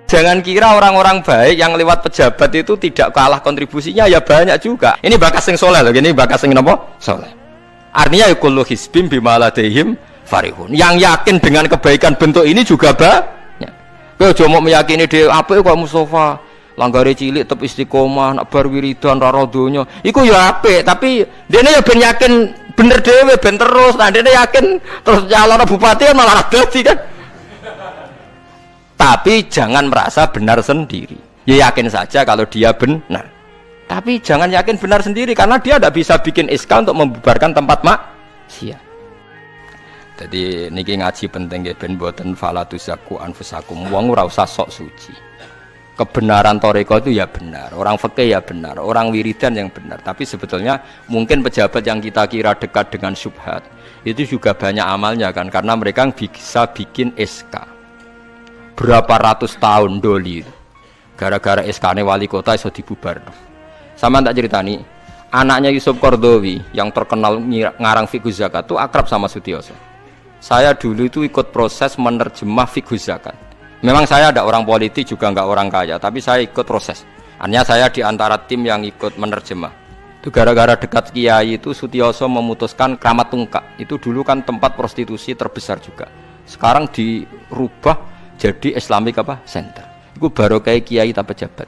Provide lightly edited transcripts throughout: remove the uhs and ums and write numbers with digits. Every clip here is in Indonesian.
Jangan kira orang-orang baik yang lewat pejabat itu tidak kalah kontribusinya, ya banyak juga. Ini bakas sing soleh loh, ini bakas sing napa? Soleh. Artinya kullu hizbim bima ladaihim farihun. Yang yakin dengan kebaikan bentuk ini juga banyak. Kowe aja mau meyakini dhewe apik kok Mustofa. Langgare cilik tetep istiqomah, nak bar wiridan ra donya. Iku ya apik, tapi dene ya ben yakin bener dhewe ben terus. Nah dene yakin terus calon bupati malah dadi kan. Tapi jangan merasa benar sendiri. Ya yakin saja kalau dia benar. Tapi jangan yakin benar sendiri karena dia tidak bisa bikin SK untuk membubarkan tempat maksiat. Jadi niki ngaji penting nggih ben boten falatuzaku anfusakum. Wong ora usah sok suci. Kebenaran toriko itu ya benar, orang fikih ya benar, orang wiridan yang benar. Tapi sebetulnya mungkin pejabat yang kita kira dekat dengan syubhat itu juga banyak amalnya kan, karena mereka bisa bikin SK. Berapa ratus tahun doli gara-gara SK-ne wali kota iso dibubar. Sama tak ceritani, anaknya Yusuf Qaradawi yang terkenal ngarang fiqh zakat itu akrab sama Sutioso. Saya dulu itu ikut proses menerjemah fiqh zakat. Memang saya ada orang politik juga enggak orang kaya, tapi saya ikut proses. Hanya saya di antara tim yang ikut menerjemah. Itu gara-gara dekat kiai itu Sutioso memutuskan Kramat Tungkak. Itu dulu kan tempat prostitusi terbesar juga. Sekarang dirubah jadi Islamic apa? Center. Itu baru kayak kiai tak pejabat.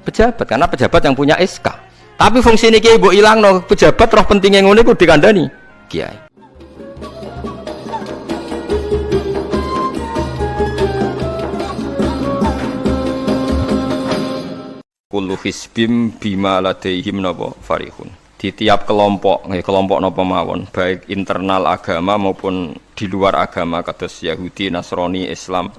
Pejabat karena pejabat yang punya SK. Tapi fungsi ini kiai mbok ilangno, pejabat roh pentingnya ngono iku dikandani kiai. Kullu hizbim bima ladaihim napa farihun. Di tiap kelompok, kelompok napa mawon, baik internal agama maupun di luar agama kados Yahudi, Nasrani, Islam,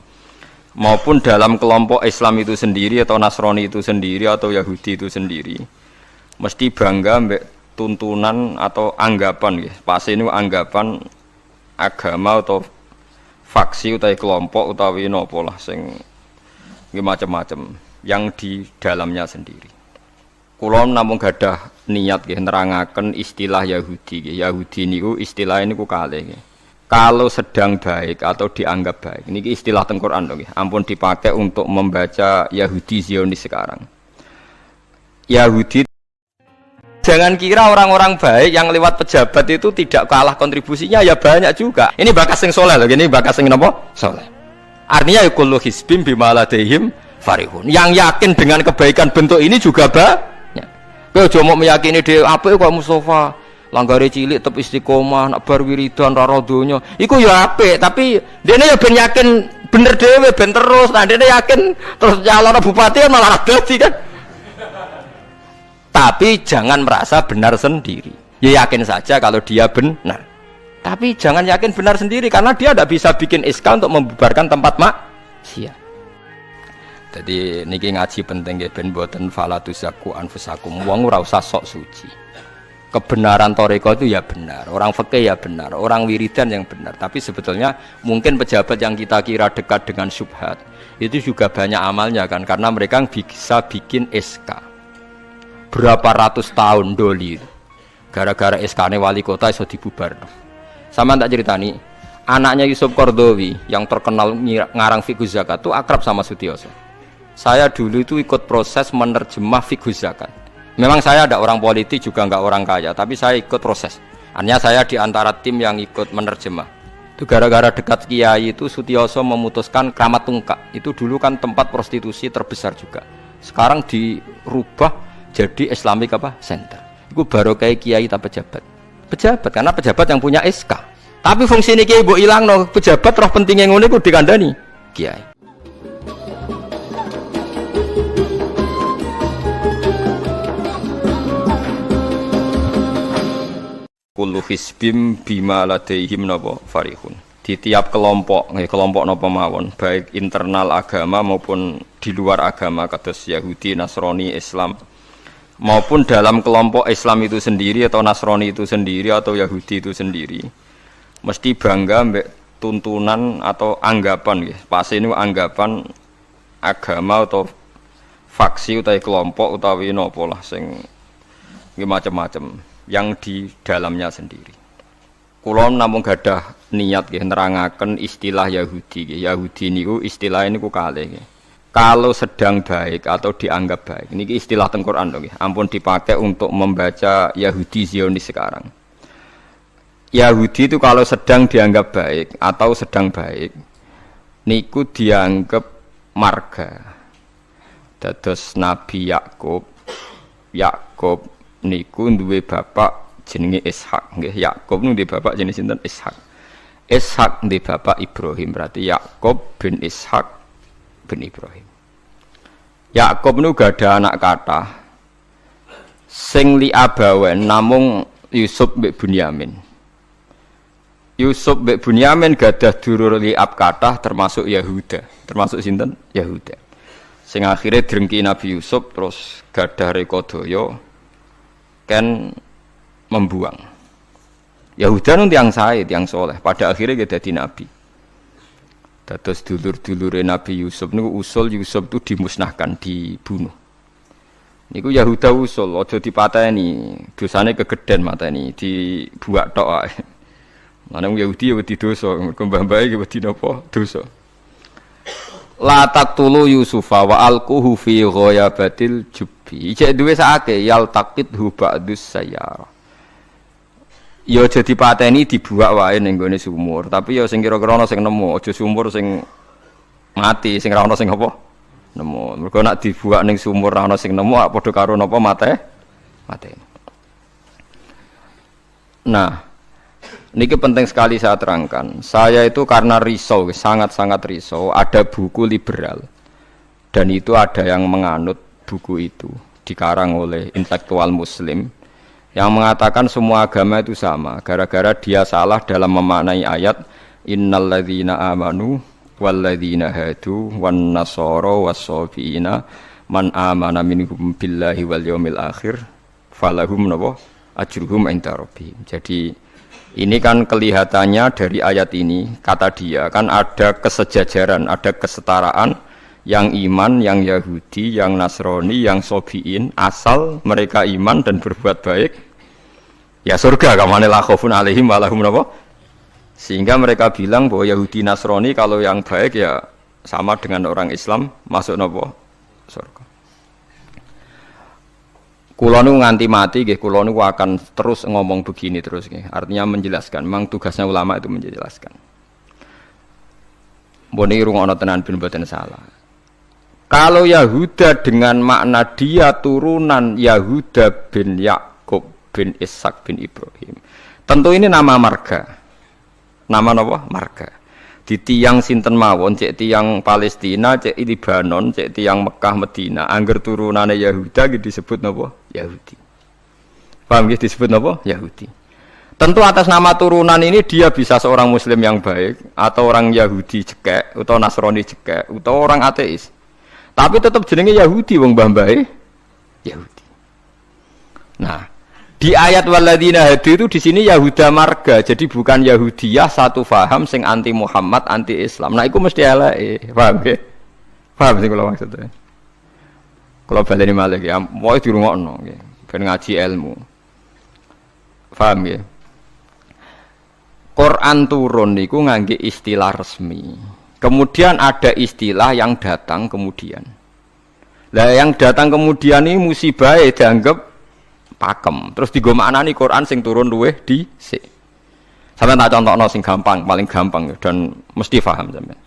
maupun dalam kelompok Islam itu sendiri atau Nasrani itu sendiri atau Yahudi itu sendiri, mesti bangga mbek tuntunan atau anggapan nggih. Pas ini anggapan agama atau faksi utawi kelompok utawi napa lah sing macam-macam yang di dalamnya sendiri. Kula namung gadah niat nggih nerangaken istilah Yahudi nggih. Yahudi niku istilah niku kalih nggih. Kalau sedang baik atau dianggap baik, ini istilah teng Quran dong, ampun dipakai untuk membaca Yahudi Zionis sekarang. Yahudi, jangan kira orang-orang baik yang lewat pejabat itu tidak kalah kontribusinya, ya banyak juga. Ini bakas sing soleh loh, ini bakas sing napa? Soleh. Artinya kullu hizbim bima ladaihim farihun. Yang yakin dengan kebaikan bentuk ini juga banyak. Kowe aja mau meyakini dhewe apik kok Mustofa. Langgare cilik tetep istiqomah, nak bar wiridan ra donya. Iku ya apik, tapi dene ya ben yakin bener dhewe ben terus. Nah dene yakin terus calon bupati malah dadi kan. Tapi jangan merasa benar sendiri. Ya yakin saja kalau dia benar. Tapi jangan yakin benar sendiri karena dia tidak bisa bikin SK untuk membubarkan tempat maksiat. Jadi niki ngaji penting nggih ben boten falatuzaku anfusakum. Wong ora usah sok suci. Kebenaran toriko itu ya benar, orang fikih ya benar, orang wiridan yang benar. Tapi sebetulnya mungkin pejabat yang kita kira dekat dengan syubhat itu juga banyak amalnya kan, karena mereka bisa bikin SK. Berapa ratus tahun doli gara-gara SK-ne wali kota iso dibubar. Sama tak ceritani, anaknya Yusuf Qaradawi yang terkenal ngarang fiqh zakat itu akrab sama Sutioso. Saya dulu itu ikut proses menerjemah fiqh zakat. Memang saya ada orang politik juga enggak orang kaya, tapi saya ikut proses. Hanya saya di antara tim yang ikut menerjemah. Itu gara-gara dekat kiai itu Sutioso memutuskan Kramat Tungkak. Itu dulu kan tempat prostitusi terbesar juga. Sekarang dirubah jadi Islamic apa? Center. Itu baru kayak kiai tak pejabat. Pejabat karena pejabat yang punya SK. Tapi fungsi ini kiai mbok ilangno, pejabat roh pentingnya ngono iku dikandani kiai. Kullu hizbim bima ladaihim napa farihun. Di tiap kelompok, kelompok napa mawon, baik internal agama maupun di luar agama kados Yahudi, Nasrani, Islam, maupun dalam kelompok Islam itu sendiri atau Nasrani itu sendiri atau Yahudi itu sendiri, mesti bangga mbek tuntunan atau anggapan nggih. Pas ini anggapan agama atau faksi utawi kelompok utawi napa lah sing macam-macam yang di dalamnya sendiri. Kula namung gadah niat nggih nerangaken istilah Yahudi nggih. Yahudi niku istilah niku kalih nggih. kalau sedang baik atau dianggap baik. Ini istilah teng Quran dong, ampun dipakai untuk membaca Yahudi Zionis sekarang. Yahudi itu kalau sedang dianggap baik atau sedang baik, niku dianggap marga. Dados Nabi Yakub niku duwe bapak jenenge Ishak, nggih. Yakub niku duwe bapak jenenge sinten? Ishak. Ishak duwe bapak Ibrahim, berarti Yakub bin Ishak bin Ibrahim. Yakub niku gak ada anak kathah. Sing li abawen namung Yusuf mbek Bunyamin. Yusuf mbek Bunyamin gadah dulur liab kathah termasuk Yahuda. Termasuk sinten? Yahuda. Sing akhirnya drengki Nabi Yusuf terus gadah rekodaya kan membuang. Yahuda nun tiang sae, tiang soleh. Pada akhirnya dia dadi nabi. Dados dulur-dulure Nabi Yusuf niku usul Yusuf itu dimusnahkan, dibunuh. Niku Yahuda usul, aja dipateni, dosane kegeden mateni, dibuak tok ae. Lan Yahudi ya wedi dosa, mergo mbah-mbahe wedi napa? Dosa. La taqtulu Yusufa wa alquhu fi ghayabatil jubbi. Cek duwe sakake yal taqithu ba'dus sayyara. Ya aja dipateni dibuak wae ning gone sumur, tapi ya sing kira-kira ana sing nemu, aja sumur sing mati, sing ra ana sing apa? Nemu. Mergo nek dibuak ning sumur ra ana sing nemu, padha karo napa mate? Nah, niki penting sekali saya terangkan. Saya itu karena risau, sangat-sangat risau. Ada buku liberal dan itu ada yang menganut buku itu, dikarang oleh intelektual Muslim yang mengatakan semua agama itu sama. Gara-gara dia salah dalam memaknai ayat innalladzina amanu walladzina hadu wan nasara was-sabiina man amana minhum billahi wal yaumil akhir falahum ajruhum inda rabbihim. Jadi ini kan kelihatannya dari ayat ini, kata dia kan ada kesejajaran, ada kesetaraan yang iman, yang Yahudi, yang Nasrani, yang Sobiin, asal mereka iman dan berbuat baik, ya surga. Kamane la khaufun alaihim wa lahum napa? Sehingga mereka bilang bahwa Yahudi Nasrani kalau yang baik ya sama dengan orang Islam masuk napa? Surga. Kula nu nganti mati nggih, kula nu akan terus ngomong begini terus nggih. Artinya menjelaskan, memang tugasnya ulama itu menjelaskan. Mbone rungokno tenan ben mboten salah. Kalau Yahuda dengan makna dia turunan Yahuda bin Yakub bin Ishak bin Ibrahim. Tentu ini nama marga. Nama napa? Marga. Di tiang sinten mawon, cek tiang Palestina, cek Libanon, cek tiang Mekah Medina, angger turunane Yahuda disebut napa? Yahudi. Paham nggih disebut napa? Yahudi. Tentu atas nama turunan ini dia bisa seorang muslim yang baik atau orang Yahudi cekek atau Nasrani cekek atau orang ateis. Tapi tetap jenenge Yahudi wong mbah-mbahe Yahudi. Nah, di ayat waladina hadu itu di sini Yahuda marga, jadi bukan Yahudiyah satu faham sing anti Muhammad, anti Islam. Nah, itu mesti eleke, paham ya? Paham sih kalau maksudnya. Kalau baleni malih ya, mau dirungokno nggih, ben ngaji ilmu. Paham ya? Quran turun niku ngangge istilah resmi. Kemudian ada istilah yang datang kemudian. Lah yang datang kemudian ini musibah dianggap pakem. Terus digo maknani Quran sing turun luweh dhisik. Sampeyan tak contohno sing gampang, paling gampang dan mesti paham sampeyan.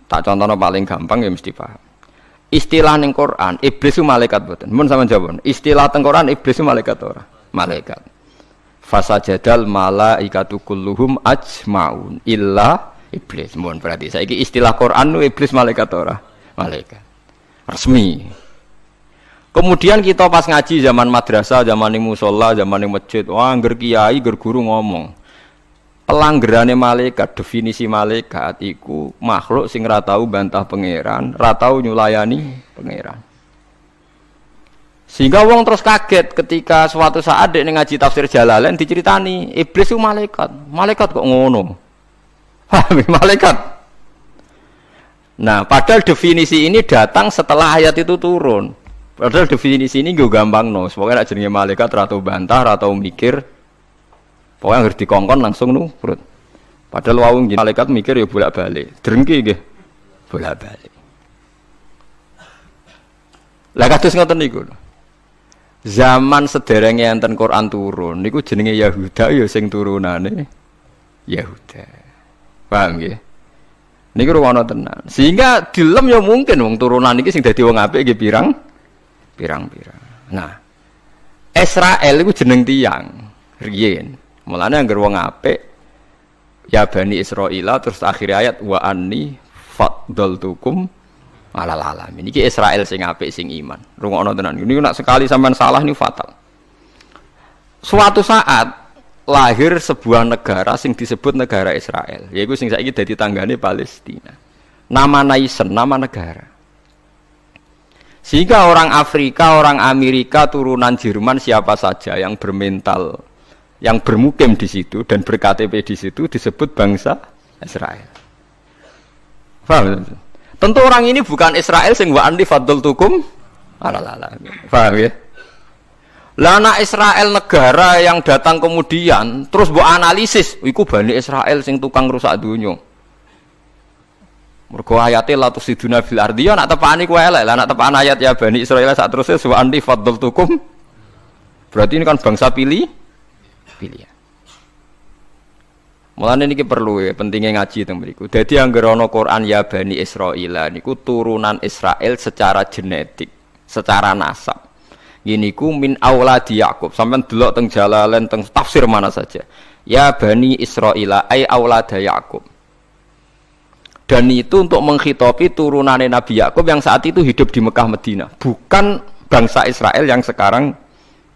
Tak contohno paling gampang ya mesti paham. Istilah ning Quran, iblis itu malaikat mboten. Mun sampeyan jawab. Istilah teng Quran iblis itu malaikat ora? Malaikat. Fasajadal malaikatu kulluhum ajmaun illa iblis. Mun berarti saiki istilah Quran nu iblis malaikat ora? Malaikat. Resmi. Kemudian kita pas ngaji zaman madrasah, zaman ning musala, zaman ning masjid, wah ngger kiai, ngger guru ngomong. Pelanggerane malaikat, definisi malaikat iku makhluk sing ra tau bantah pangeran, ra tau nyulayani pangeran. Sehingga wong terus kaget ketika suatu saat dek ngaji tafsir Jalalain diceritani iblis itu malaikat. Malaikat kok ngono? Paham malaikat? Nah, padahal definisi ini datang setelah ayat itu turun. Padahal definisi ini gue gampang no. Pokoknya nak jenenge malaikat atau bantah atau mikir. Pokoknya harus dikongkon langsung nurut. Padahal wawung malaikat mikir ya bolak-balik. Drengki nggih. Bolak-balik. Lah kados ngoten niku. Zaman sederenge enten Quran turun niku jenenge Yahuda ya sing turunane Yahuda. Paham nggih? Niku ruwono tenan. Sehingga dilem ya mungkin wong turunan iki sing dadi wong apik nggih pirang-pirang. Nah, Israel iku jeneng tiyang riyen. Mulane anggere wong apik ya Bani Israila terus akhir ayat wa anni faddaltukum alal alamin. Iki Israel sing apik sing iman. Rungokno tenan. Niku nek sekali sampean salah niku fatal. Suatu saat lahir sebuah negara sing disebut negara Israel, yaitu sing saiki dadi tanggane Palestina. Nama nation, nama negara. Sehingga orang Afrika, orang Amerika, turunan Jerman siapa saja yang bermental, yang bermukim di situ dan berKTP di situ disebut bangsa Israel. Paham? Tentu orang ini bukan Israel sing wa anti fadl tukum alala. Paham ya? Lah anak Israel negara yang datang kemudian terus mbok analisis, iku Bani Israel sing tukang rusak dunya. Mergo ayate la tusiduna fil ardi ya nak tepani ku elek. Lah nak tepan ayat ya Bani Israel sak terusé wa anti faddaltukum. Berarti ini kan bangsa pilihan. Mulane niki perlu ya pentingnya ngaji teng mriku. Dadi anggere ana Quran ya Bani Israil niku turunan Israel secara genetik, secara nasab. Gini ku min auladi Yakub. Sampeyan delok teng Jalalain teng tafsir mana saja. Ya Bani Israila ay aulada Yakub. Dan itu untuk menghitopi turunannya Nabi Yakub yang saat itu hidup di Mekah Medina, bukan bangsa Israel yang sekarang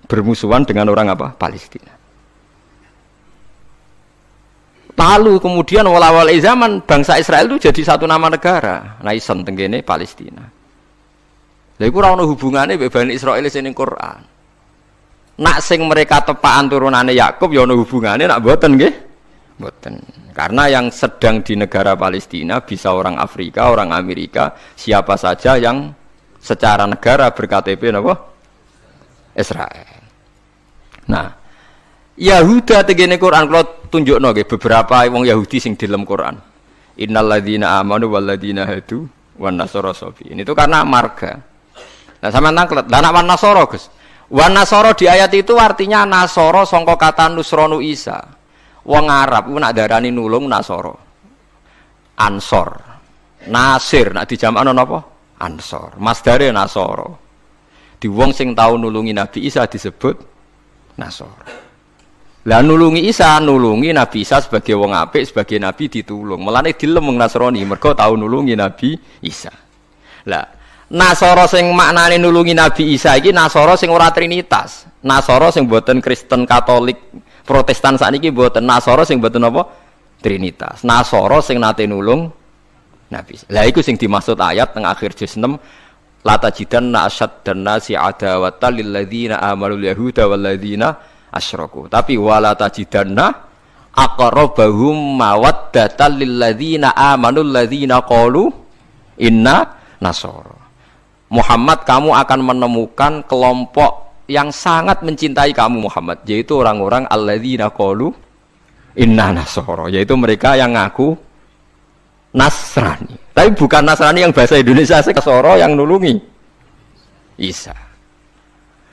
bermusuhan dengan orang apa? Palestina. Lalu kemudian wala-wala zaman bangsa Israel itu jadi satu nama negara, nation tenggene Palestina. Lha iku ora ono hubungane mbek Bani Israil sing ning Quran. Nak sing mereka tepaan turunane Yakub ya ono hubungane, nak mboten nggih? Mboten. Karena yang sedang di negara Palestina bisa orang Afrika, orang Amerika, siapa saja yang secara negara berKTP napa? Israel. Nah, Yahuda tegene Quran kalau tunjukno nggih beberapa wong Yahudi sing di dalam Quran. Innal ladzina amanu wal ladzina hadu wan nasara sabi. Ini itu karena marga. Nah sampean nangklet, lah nek wan nasara, Gus. Wan nasara di ayat itu artinya nasara sangka kata nusronu Isa. Wong Arab ku nak darani nulung nasara. Ansor. Nasir nak dijamakno napa? Ansor. Masdare nasara. Di wong sing tau nulungi Nabi Isa disebut nasara. Lah nulungi Isa, nulungi Nabi Isa sebagai wong apik, sebagai nabi ditulung. Mulane dilem wong Nasrani mergo tau nulungi Nabi Isa. Lah Nasara sing maknane nulungi Nabi Isa iki Nasara sing ora trinitas. Nasara sing boten Kristen Katolik Protestan sakniki boten. Nasara sing boten apa? Trinitas. Nasara sing nate nulung Nabi Isa. Lah iku sing dimaksud ayat teng akhir juz 6 la tajidanna asyaddan nasi adawatan lil ladzina amanu yahuda wal ladzina asyraku. Tapi wala tajidanna aqrabahum mawaddatan lil ladzina amanu ladzina qalu inna nasara. Muhammad, kamu akan menemukan kelompok yang sangat mencintai kamu Muhammad, yaitu orang-orang alladzina qalu inna nasara, yaitu mereka yang ngaku Nasrani. Tapi bukan Nasrani yang bahasa Indonesia Nasara yang nulungi Isa.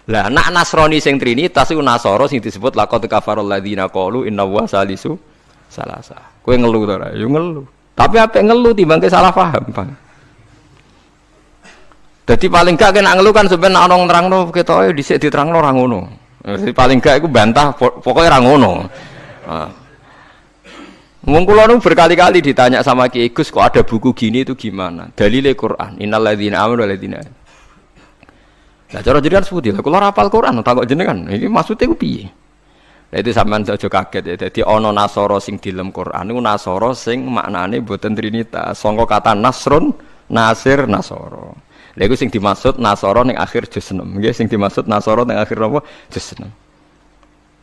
Lah nak Nasrani sing Trinitas iku Nasara sing disebut laqad kafarul ladzina qalu inna wa salisu salasa. Kowe ngelu to ora? Yo ngelu. Tapi apik ngelu timbang salah paham, Bang. Jadi paling gak kena ngeluh kan sebenarnya orang terangno ketoke dhisik diterangno ora ngono. Jadi paling gak iku bantah pokoknya ora ngono. Wong kula nu berkali-kali ditanya sama Ki Gus kok ada buku gini itu gimana? Dalile Quran, innal ladzina amanu wal ladzina. Lah cara jenengan seputi lha kula hafal Quran takok jenengan. Iki maksude ku piye? Lah itu sampean aja kaget ya. Dadi ana nasara sing di dalam Quran niku nasara sing maknane boten trinitas. Sangka kata nasrun, nasir, nasara. Lha iku sing dimaksud nasara ning akhir juz 6. Nggih sing dimaksud nasara ning akhir apa? Juz 6.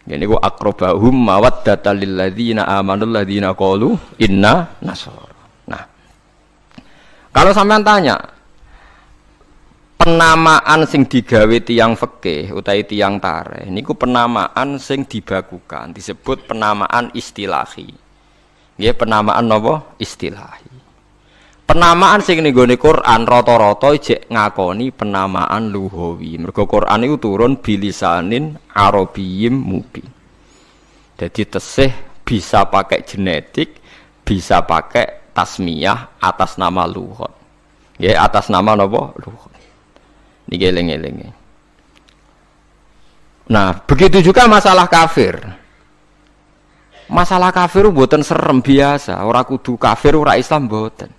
Ngene iku aqrabahum mawaddatan lil ladzina amanu ladzina qalu inna nasara. Nah. Kalau sampean tanya penamaan sing digawe tiyang fikih utawi tiyang tarikh niku penamaan sing dibakukan disebut penamaan istilahi. Nggih penamaan napa? Istilahi. Penamaan sing ning gone Quran rata-rata jek ngakoni penamaan lughawi. Mergo Quran iku turun bilisanin arabiyyim mubin. Jadi tesih bisa pakai genetik, bisa pakai tasmiyah atas nama lughat. Nggih, atas nama napa? Lughat. Niki eling-eling. Nah, begitu juga masalah kafir. Masalah kafir mboten serem biasa, ora kudu kafir, ora Islam mboten.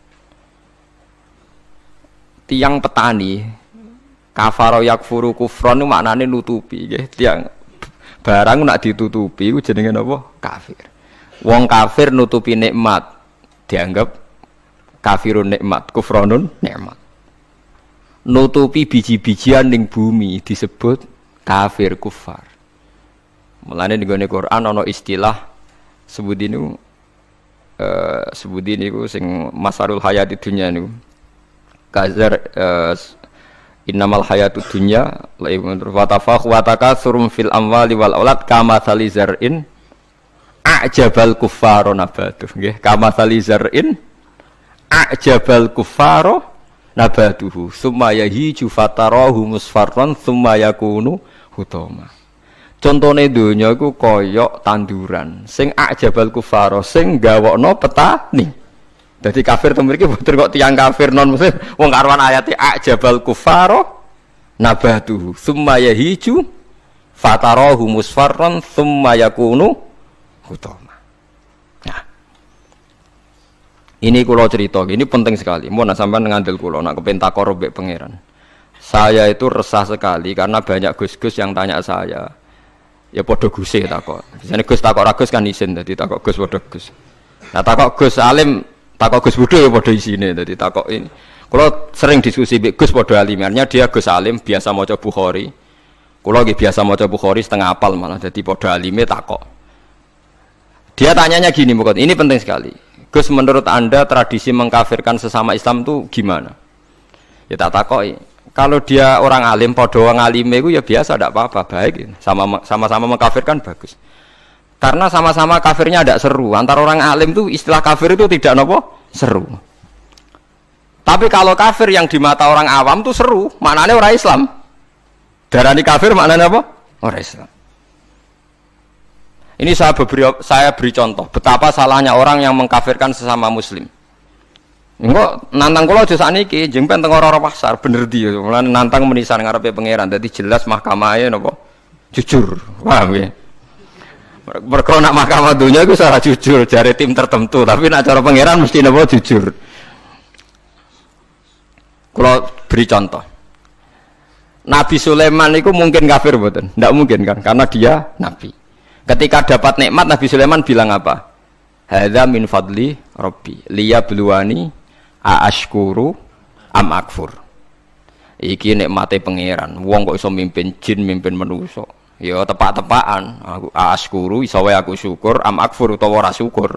Tiang petani kafaro yakfuru kufron itu maknanya nutupi nggih. Tiang barang nak ditutupi itu jenenge napa? Kafir. Wong kafir nutupi nikmat dianggap kafirun nikmat, kufronun nikmat. Nutupi biji-bijian ning bumi disebut kafir kufar. Mulane ning Quran ana istilah sebut niku sing masarul hayati dunya niku. Kazar innamal hayatud dunya wa tafakhu wa takatsurum fil amwali wal aulad kama salizar'in a'jabal kuffara nabatuh nggih kama salizar'in a'jabal kuffara nabatuhu summa yahiju fatarahu musfarran summa yakunu hutama. Contone donya iku kaya tanduran sing a'jabal kuffara sing gawokno petani. Jadi kafir itu mriki boten kok tiyang kafir non muslim wong karuan ayate ajabal kuffara nabatuhu summa yahiju fatarahu musfarran summa yakunu hutama. Nah. Ini kula cerita, ini penting sekali. Mun sampean ngandel kula nak kepen takor mbek pangeran. Saya itu resah sekali karena banyak gus-gus yang tanya saya. Ya padha guse takok. Biasane Gus takok ra Gus kan isin dadi takok Gus padha Gus. Nah takok Gus alim takok Gus Budhe ya padha isine dadi takok ini. Kula sering diskusi mbek Gus padha alimarnya dia Gus alim biasa maca Bukhari. Kula nggih biasa maca Bukhari setengah apal malah dadi padha alime takok. Dia tanyanya gini, Mbok. Ini penting sekali. Gus, menurut Anda tradisi mengkafirkan sesama Islam itu gimana? Ya tak takoki. Kalau dia orang alim padha wong alime iku ya biasa ndak apa-apa, baik. Sama-sama mengkafirkan bagus. Karena sama-sama kafirnya tidak seru. Antara orang alim itu istilah kafir itu tidak nopo seru. Tapi kalau kafir yang di mata orang awam itu seru, maknanya orang Islam. Darani kafir maknanya apa? Orang Islam. Ini saya beri contoh betapa salahnya orang yang mengkafirkan sesama Muslim. Engko nantang kula aja sakniki, jeng penteng ora-ora pasar bener di. Mulane nantang menisan ngarepe pangeran. Dadi jelas mahkamahe napa? Jujur. Paham ya? Mergo nak mahkamah dunia itu salah jujur jare tim tertentu, tapi nak cara pangeran mesti napa jujur. Kalau beri contoh, Nabi Sulaiman itu mungkin kafir betul? Tidak mungkin kan, karena dia Nabi. Ketika dapat nikmat Nabi Sulaiman bilang apa? Hadza min fadli Rabbi liyabluwani aashkuru am akfur. Iki nikmate pangeran. Wong kok iso mimpin jin, mimpin manusa. Ya tepak-tepakan aku askuru iso wae aku syukur am akfur utawa ora syukur.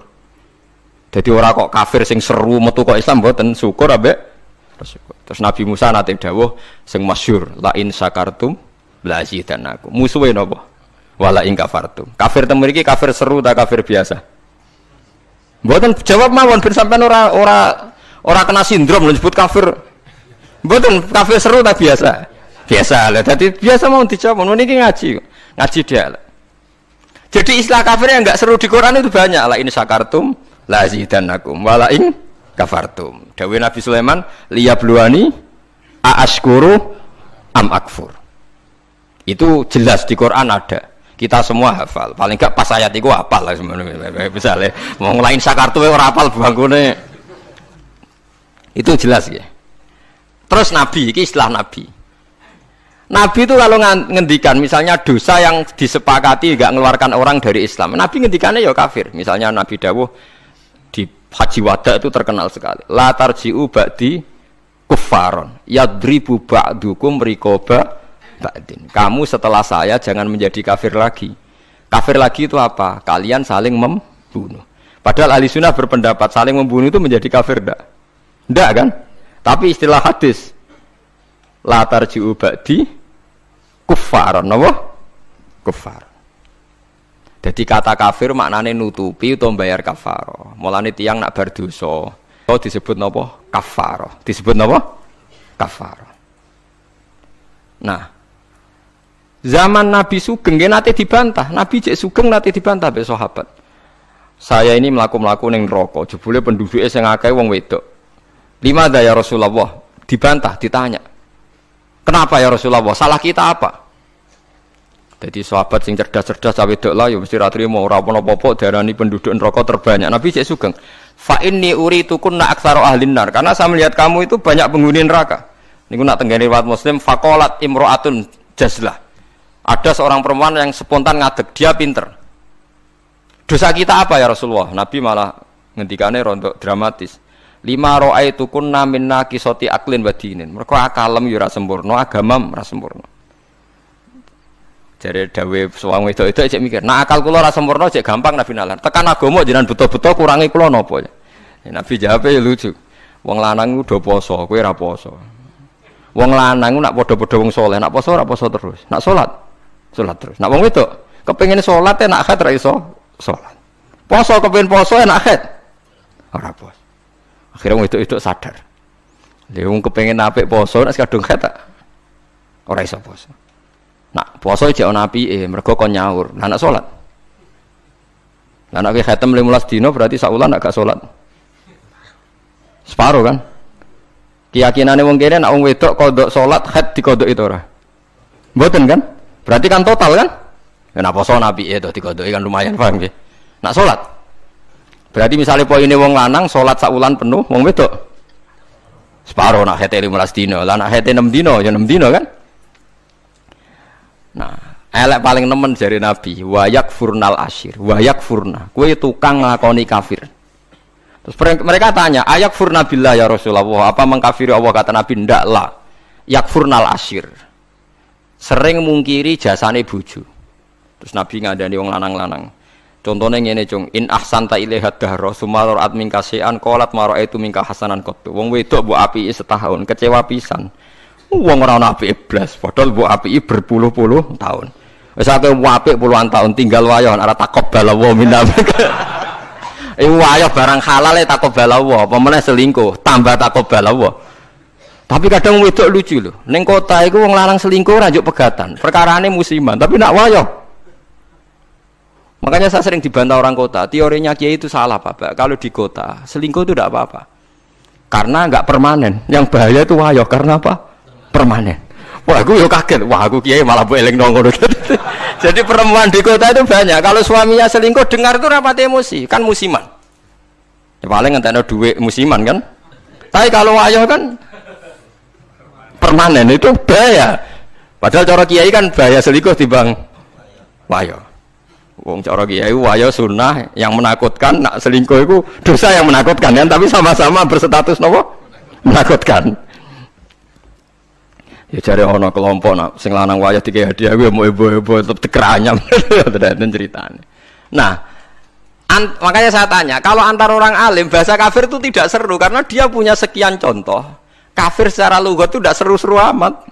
Dadi ora kok kafir sing seru metu kok Islam mboten syukur ambek syukur. Terus Nabi Musa nate dawuh sing masyhur la in syakartum la azidanakum. Musuhe napa? Wala in kafartum. Kafir teng mriki kafir seru ta kafir biasa? Mboten jawab mawon ben sampean ora kena sindrom nyebut kafir. Mboten kafir seru ta biasa? Biasa lah. Jadi biasa mau dijawab. Niki ngaji dia. Jadi istilah kafir yang enggak seru di Quran itu banyak. La in syakartum la azidannakum wa la in kafartum. Dawuh Nabi Sulaiman liyabluwani aashkuru am akfur. Itu jelas di Quran ada. Kita semua hafal. Paling enggak pas ayat itu hafal lah sebenarnya. Misalnya mau ngelain syakartum ora hafal bangkune. Itu jelas ya. Terus Nabi, ini istilah Nabi. Nabi itu kalau ngendikan misalnya dosa yang disepakati enggak mengeluarkan orang dari Islam. Nabi ngendikannya ya kafir. Misalnya Nabi dawuh di Haji Wada itu terkenal sekali. La tarji'u ba'di kuffaron yadribu ba'dukum riqaba ba'din. Kamu setelah saya jangan menjadi kafir lagi. Kafir lagi itu apa? Kalian saling membunuh. Padahal ahli sunnah berpendapat saling membunuh itu menjadi kafir enggak? Enggak kan? Tapi istilah hadis la tarji'u ba'di kufar, napa? Kufar. Jadi kata kafir maknane nutupi utawa bayar kafaro. Mulane tiyang nak bar dosa, disebut napa? Kafarah. Disebut napa? Kafarah. Nah, zaman Nabi Sugeng nate dibantah. Nabi cek Sugeng nate dibantah be sahabat. Saya ini mlaku-mlaku ning neraka, jebule penduduke sing akeh wong wedok. Lima ya Rasulullah, dibantah, ditanya. Kenapa ya Rasulullah? Salah kita apa? Jadi sahabat sing cerdas-cerdas cawe wedok lah ya mesti ra trimo ora apa-apa diarani penduduk neraka terbanyak. Nabi cek Sugeng. Fa inni uritukunna aktsara ahlin nar. Karena saya melihat kamu itu banyak penghuni neraka. Niku nak tenggene riwayat Muslim faqalat imra'atun jazlah. Ada seorang perempuan yang spontan ngadeg, dia pinter. Dosa kita apa ya Rasulullah? Nabi malah ngendikane rontok dramatis. Lima ra'aitukunna minna qisati aklin wa dinin. Mergo akalem yo ora sempurna, agama ora sempurna. Jare dawe suwang wedok-wedok cek mikir, nah akal kula ora sempurna cek gampang Nabi nalar. Tekan agama jenengan betul-betul kurangi kula napa ya? Nabi jawab lucu. Wong lanang ku do poso, kowe ora poso. Wong lanang ku nak padha-padha wong saleh, nak poso ora poso terus. Nak salat terus. Nak wong wedok kepengin salat nak haid ra iso salat. Poso kepengin poso nak haid ora poso. Akhirnya wong wedok sadar. Lha wong kepengin apik poso nek kadung haid ora iso poso. Nak poso jek ana apike, mergo kon nyaur. Lah nak salat. Lah nek khatam 15 dina berarti sak wulan gak salat. Separo kan? Keyakinane wong kene nek wong wedok kodok salat haid dikodok itu ora. Mboten kan? Berarti kan total kan? Ya nek poso apike to dikodoki kan lumayan paham nggih. Nak salat. Berarti misalnya poine wong lanang salat sak wulan penuh, wong wedok separo nak haid 15 dina. Lah nak haid 6 dina ya 6 dina kan? Nah, elek paling nemen jari Nabi, wayak furnal asyir, wayak furna. Kue tukang nglakoni kafir. Terus mereka tanya, ayak furna billah ya Rasulullah, apa mengkafiri Allah? Kata Nabi, ndak lah. Yak furnal asyir. Sering mungkiri jasane bojo. Terus Nabi ngadani wong lanang-lanang. Contohnya ngene cung, in ahsanta ilaiha dahra summa ra'at minka syai'an qalat ma ra'aitu minka hasanan qattu. Wong wedok mbok apiki setahun, kecewa pisan. Wong ora ana apike blas, padahal mbok apiki berpuluh-puluh tahun. Wis akeh apik puluhan tahun tinggal wayo ora takobal wa minna. Wayo barang halal takobal wa, apa meneh selingkuh, tambah takobal wa. Tapi kadang wedok lucu lho. Ning kota iku wong lanang selingkuh ora njuk pegatan. Perkarane musiman, tapi nak wayo. Makanya saya sering dibantah orang kota, teorinya Kiai itu salah Pak. Kalau di kota, selingkuh itu tidak apa-apa. Karena enggak permanen. Yang bahaya itu wayo karena apa? Permanen. Wah, aku yo kaget. Wah, aku Kiai malah mbok eling nang ngono. Jadi perempuan di kota itu banyak. Kalau suaminya selingkuh dengar itu rapat emosi, kan musiman. Ya paling ngentekno duit musiman kan. Tapi kalau wayo kan permanen itu bahaya. Padahal cara Kiai kan bahaya selingkuh timbang wayo. Wong cara Kiai wayo sunnah yang menakutkan, nak selingkuh itu dosa yang menakutkan kan, tapi sama-sama berstatus nopo menakutkan. Ya cari ono kelompok nak sing lanang wayah dikei hadiah gue mau ibu-ibu tetep dikeranyam dan ceritanya. Nah, makanya saya tanya, kalau antar orang alim bahasa kafir itu tidak seru karena dia punya sekian contoh. Kafir secara lughat itu tidak seru-seru amat.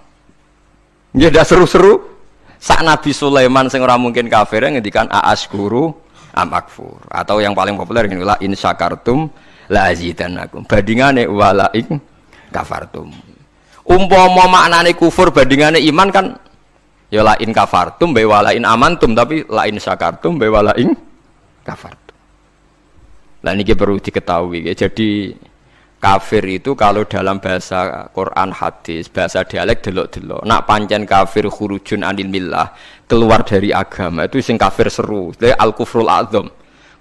Ya tidak seru-seru. Sak Nabi Sulaiman sing ora mungkin kafir ngendikan a'askuru amakfur, atau yang paling populer ngene la in syakartum la azidannakum. Bandingane wala in kafartum. Umpama maknane kufur bandingane iman kan ya la in kafartum be wala in amantum, tapi la in syakartum be wala in kafartum. Lah niki perlu diketahui ya. Jadi kafir itu kalau dalam bahasa Quran hadis, bahasa dialek delok-delok. Nak pancen kafir khurujun anil millah, keluar dari agama, itu sing kafir seru. Itu al-kufrul azam,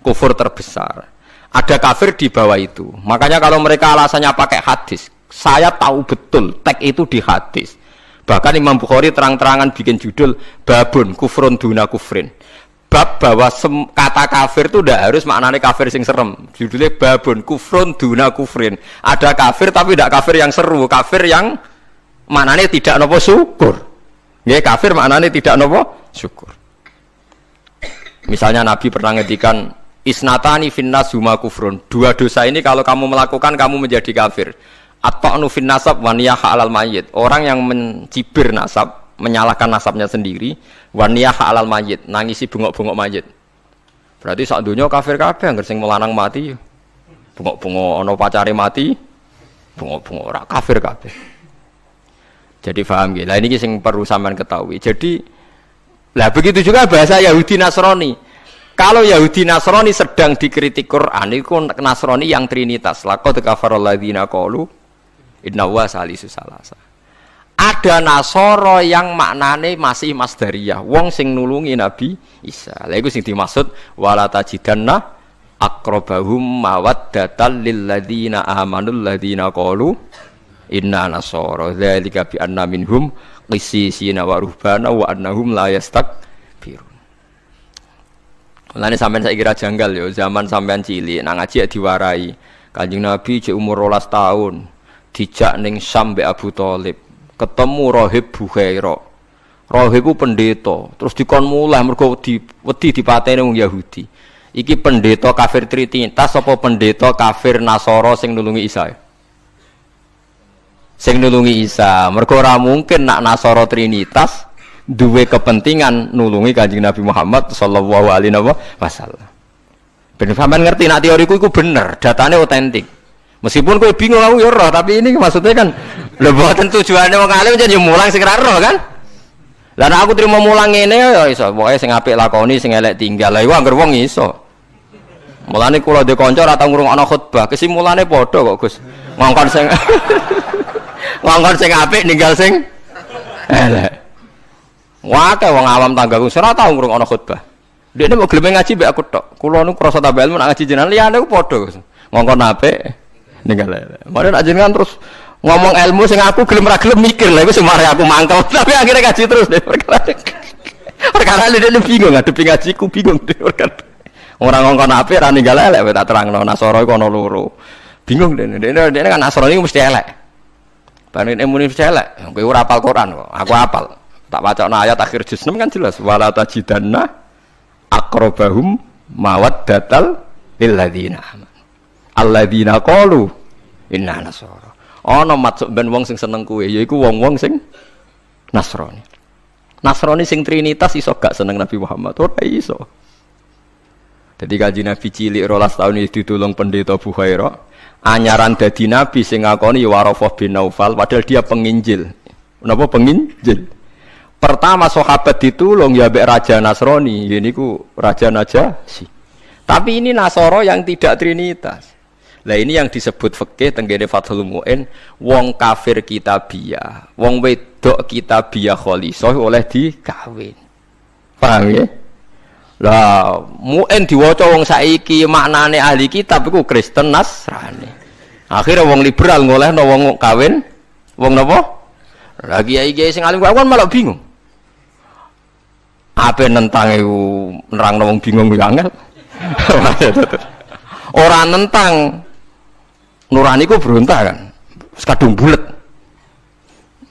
kufur terbesar. Ada kafir di bawah itu. Makanya kalau mereka alasannya pakai hadis, saya tahu betul teks itu di hadis. Bahkan Imam Bukhari terang-terangan bikin judul babun kufrun duna kufrin. Bab bahwa kata kafir itu tidak harus maknanya kafir sing serem. Judulnya babun kufrun duna kufrin. Ada kafir tapi tidak kafir yang seru, kafir yang maknanya tidak nopo syukur. Ya kafir maknanya tidak nopo syukur. Misalnya Nabi pernah ngedikan isnatani finnas huma kufrun. Dua dosa ini kalau kamu melakukan kamu menjadi kafir. At-ta'nu fin nasab wa niyaha 'alal mayyit. Orang yang mencibir nasab, menyalahkan nasabnya sendiri, wa niyaha 'alal mayyit, nangisi bengok-bengok mayit. Berarti sak donya kafir kabeh anggere sing melanang mati. Bengok-bengok ana pacare mati, bengok-bengok ora kafir kabeh. Jadi paham nggih. Lah ini sing perlu sampean ketahui. Jadi lah begitu juga bahasa Yahudi Nasrani. Kalau Yahudi Nasrani sedang dikritik Quran, itu Nasrani yang trinitas. Laqad kafaral ladzina qalu inna huwa salisu salasa. Ada Nasoro yang maknane masih masdariyah, wong sing nulungi Nabi Isa. Lha iku sing dimaksud wala tajidanna aqrabahum mawaddatan lil ladzina amanul ladzina qalu inna nasara dzalika bi anna minhum qissisina wa ruhbana wa annahum la yastakbirun. Mulane sampean saiki kira janggal yo zaman sampean cilik nang ngaji diwarai. Kanjeng Nabi cek umur 12 tahun dijak ning Syam mbek Abu Thalib. Ketemu Rahib Bukhaira. Rahib ku pendeta, terus dikon mulih mergo wedi dipateni wong Yahudi. Iki pendeta kafir trinitas apa pendeta kafir Nasara sing nulungi Isa? Sing nulungi Isa. Mergo ora mungkin nak Nasara trinitas duwe kepentingan nulungi Kanjeng Nabi Muhammad sallallahu alaihi wasallam. Ben sampean ngerti nak teoriku iku bener, datane otentik. Meskipun kowe bingung aku ya roh, tapi ini maksudnya kan lho mboten tujuane wong alim jan yo mulang sing ra roh kan. Lah nek aku trimo mulang ngene ya iso, pokoke sing apik lakoni, sing elek tinggal. Lah iku anggere wong iso. Mulane kula ndek kanca ora tau ngrungokno khutbah, kesimulane padha kok Gus. Ngongkon sing ngongkon sing apik ninggal sing elek. Wae wong awam tanggaku ora tau ngrungokno khutbah. Dekne mau gelem ngaji mbek aku tok. Kula niku krasa tambah ilmu nak ngaji jenengan liyane ku padha Gus. Ngongkon apik ninggal elek. Mare nak jenengan terus ngomong ilmu sing aku gelem ra gelem mikir lha iku sing mari aku mangkel. Tapi akhirnya ngaji terus deh perkara ini bingung ngadepi ngajiku bingung deh perkara. Orang ngongkon apik ra ninggal elek tak terangno Nasara iku ana loro. Bingung dene kan Nasara iku mesti elek. Bareng muni mesti elek. Kowe ora hafal Quran kok. Aku hafal. Tak wacana ayat akhir juz 6 kan jelas wala tajidanna aqrabahum mawaddatal lil ladzina amanu. Alladzina qalu inna nasara. Ana maksud ben wong sing seneng kowe yaiku wong-wong sing Nasrani. Nasrani sing trinitas iso gak seneng Nabi Muhammad ora iso. Jadi kaji Nabi cilik 12 tahun itu ditulung pendeta Bukhaira. Anyaran dadi Nabi sing ngakoni Warafah bin Naufal padahal dia penginjil. Napa penginjil? Pertama sahabat ditulung ya mbek Raja Nasrani, niku Raja Najasyi. Tapi ini Nasara yang tidak trinitas. Lah ini yang disebut fikih tenggene Fathul Mu'in, wong kafir kitabiah, wong wedok kitabiah khalisah oleh dikawin. Paham ya? Lah Mu'in diwaca wong saiki maknane ahli kitab iku Kristen Nasrani. Akhire wong liberal ngolehno wong kawin wong napa? Lah kiai-kiai sing alim kan malah bingung. Ape nentang iku nerangno wong bingung yo angel. Ora nentang nurani ku berontak kan. Wis kadung bulet.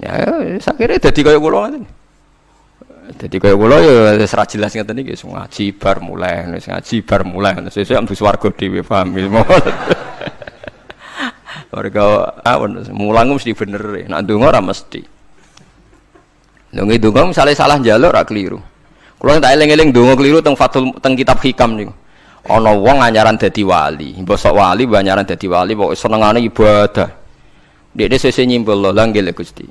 Ya sakire dadi kaya kula ngoten. Dadi kaya kula ya wis ra jelas ngeten iki ngaji bar mulai, wis ngaji bar mulai. Sesuk ambus warga dhewe paham. Warga mulang mesti bener. Nek ndonga ora mesti. Ndonga ndonga misale salah njaluk ora keliru. Kula tak eling-eling ndonga keliru teng Fathul teng kitab Hikam niku. Ana wong anyaran dadi wali, mbosok wali anyaran dadi wali pokoke senengane ibadah. Dekne sesuk nyimpul lho nggih Gusti.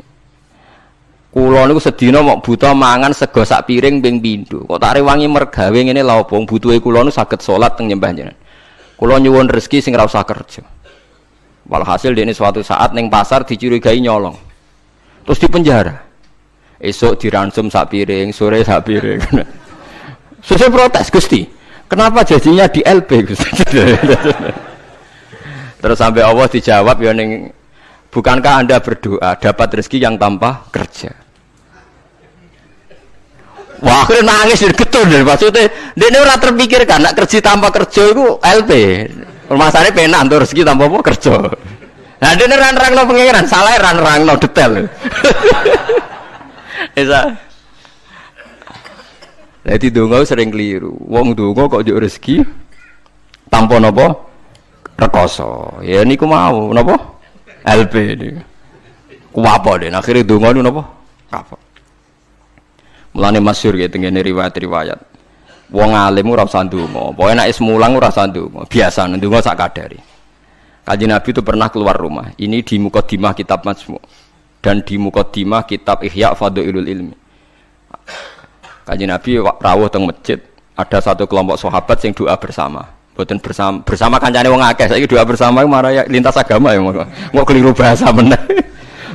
Kula niku sedina mok buta mangan sego sak piring ping pindho. Kok tak rewangi mergawe ngene lha opo butuhe kula niku saged salat teng nyembah jenengan. Kula nyuwun rezeki sing ora usah kerja. Walhasil dekne suatu saat ning pasar dicurigai nyolong. Terus dipenjara. Esok diransum sak piring, sore sak piring. Sesuk protes Gusti. Kenapa jadinya di LP Gusti? Terus sampai Allah dijawab ya ning bukankah Anda berdoa dapat rezeki yang tanpa kerja? Wah, akhirnya nangis getun deh maksudnya. Dia ora terpikirkan nak kerja tanpa kerja itu LP. Masalahnya penak untuk rezeki tanpa apa kerja. Nah, dia nerang-nerangno pengiran, salah nerang-nerangno detail. Esa. Jadi donga sering keliru. Wong donga kok njuk rezeki tanpa napa? Rekoso. Ya niku mau napa? LP niku. Ku apa den akhire donga niku napa? Kapok. Mulane masyhur ya tengene riwayat-riwayat. Wong alim ora usah ndonga. Pokoke nek is mulang ora usah ndonga. Biasa ndonga sak kadare. Kanjeng Nabi itu pernah keluar rumah. Ini di Muqaddimah kitab Majmu' dan di Muqaddimah kitab Ihya Fadhailul Ilmi. Kanjeng Nabi rawuh teng masjid, ada satu kelompok sahabat yang doa bersama. Mboten bersama kancane wong akeh. Saiki doa bersama marah ya lintas agama ya. Mau keliru bahasa meneh.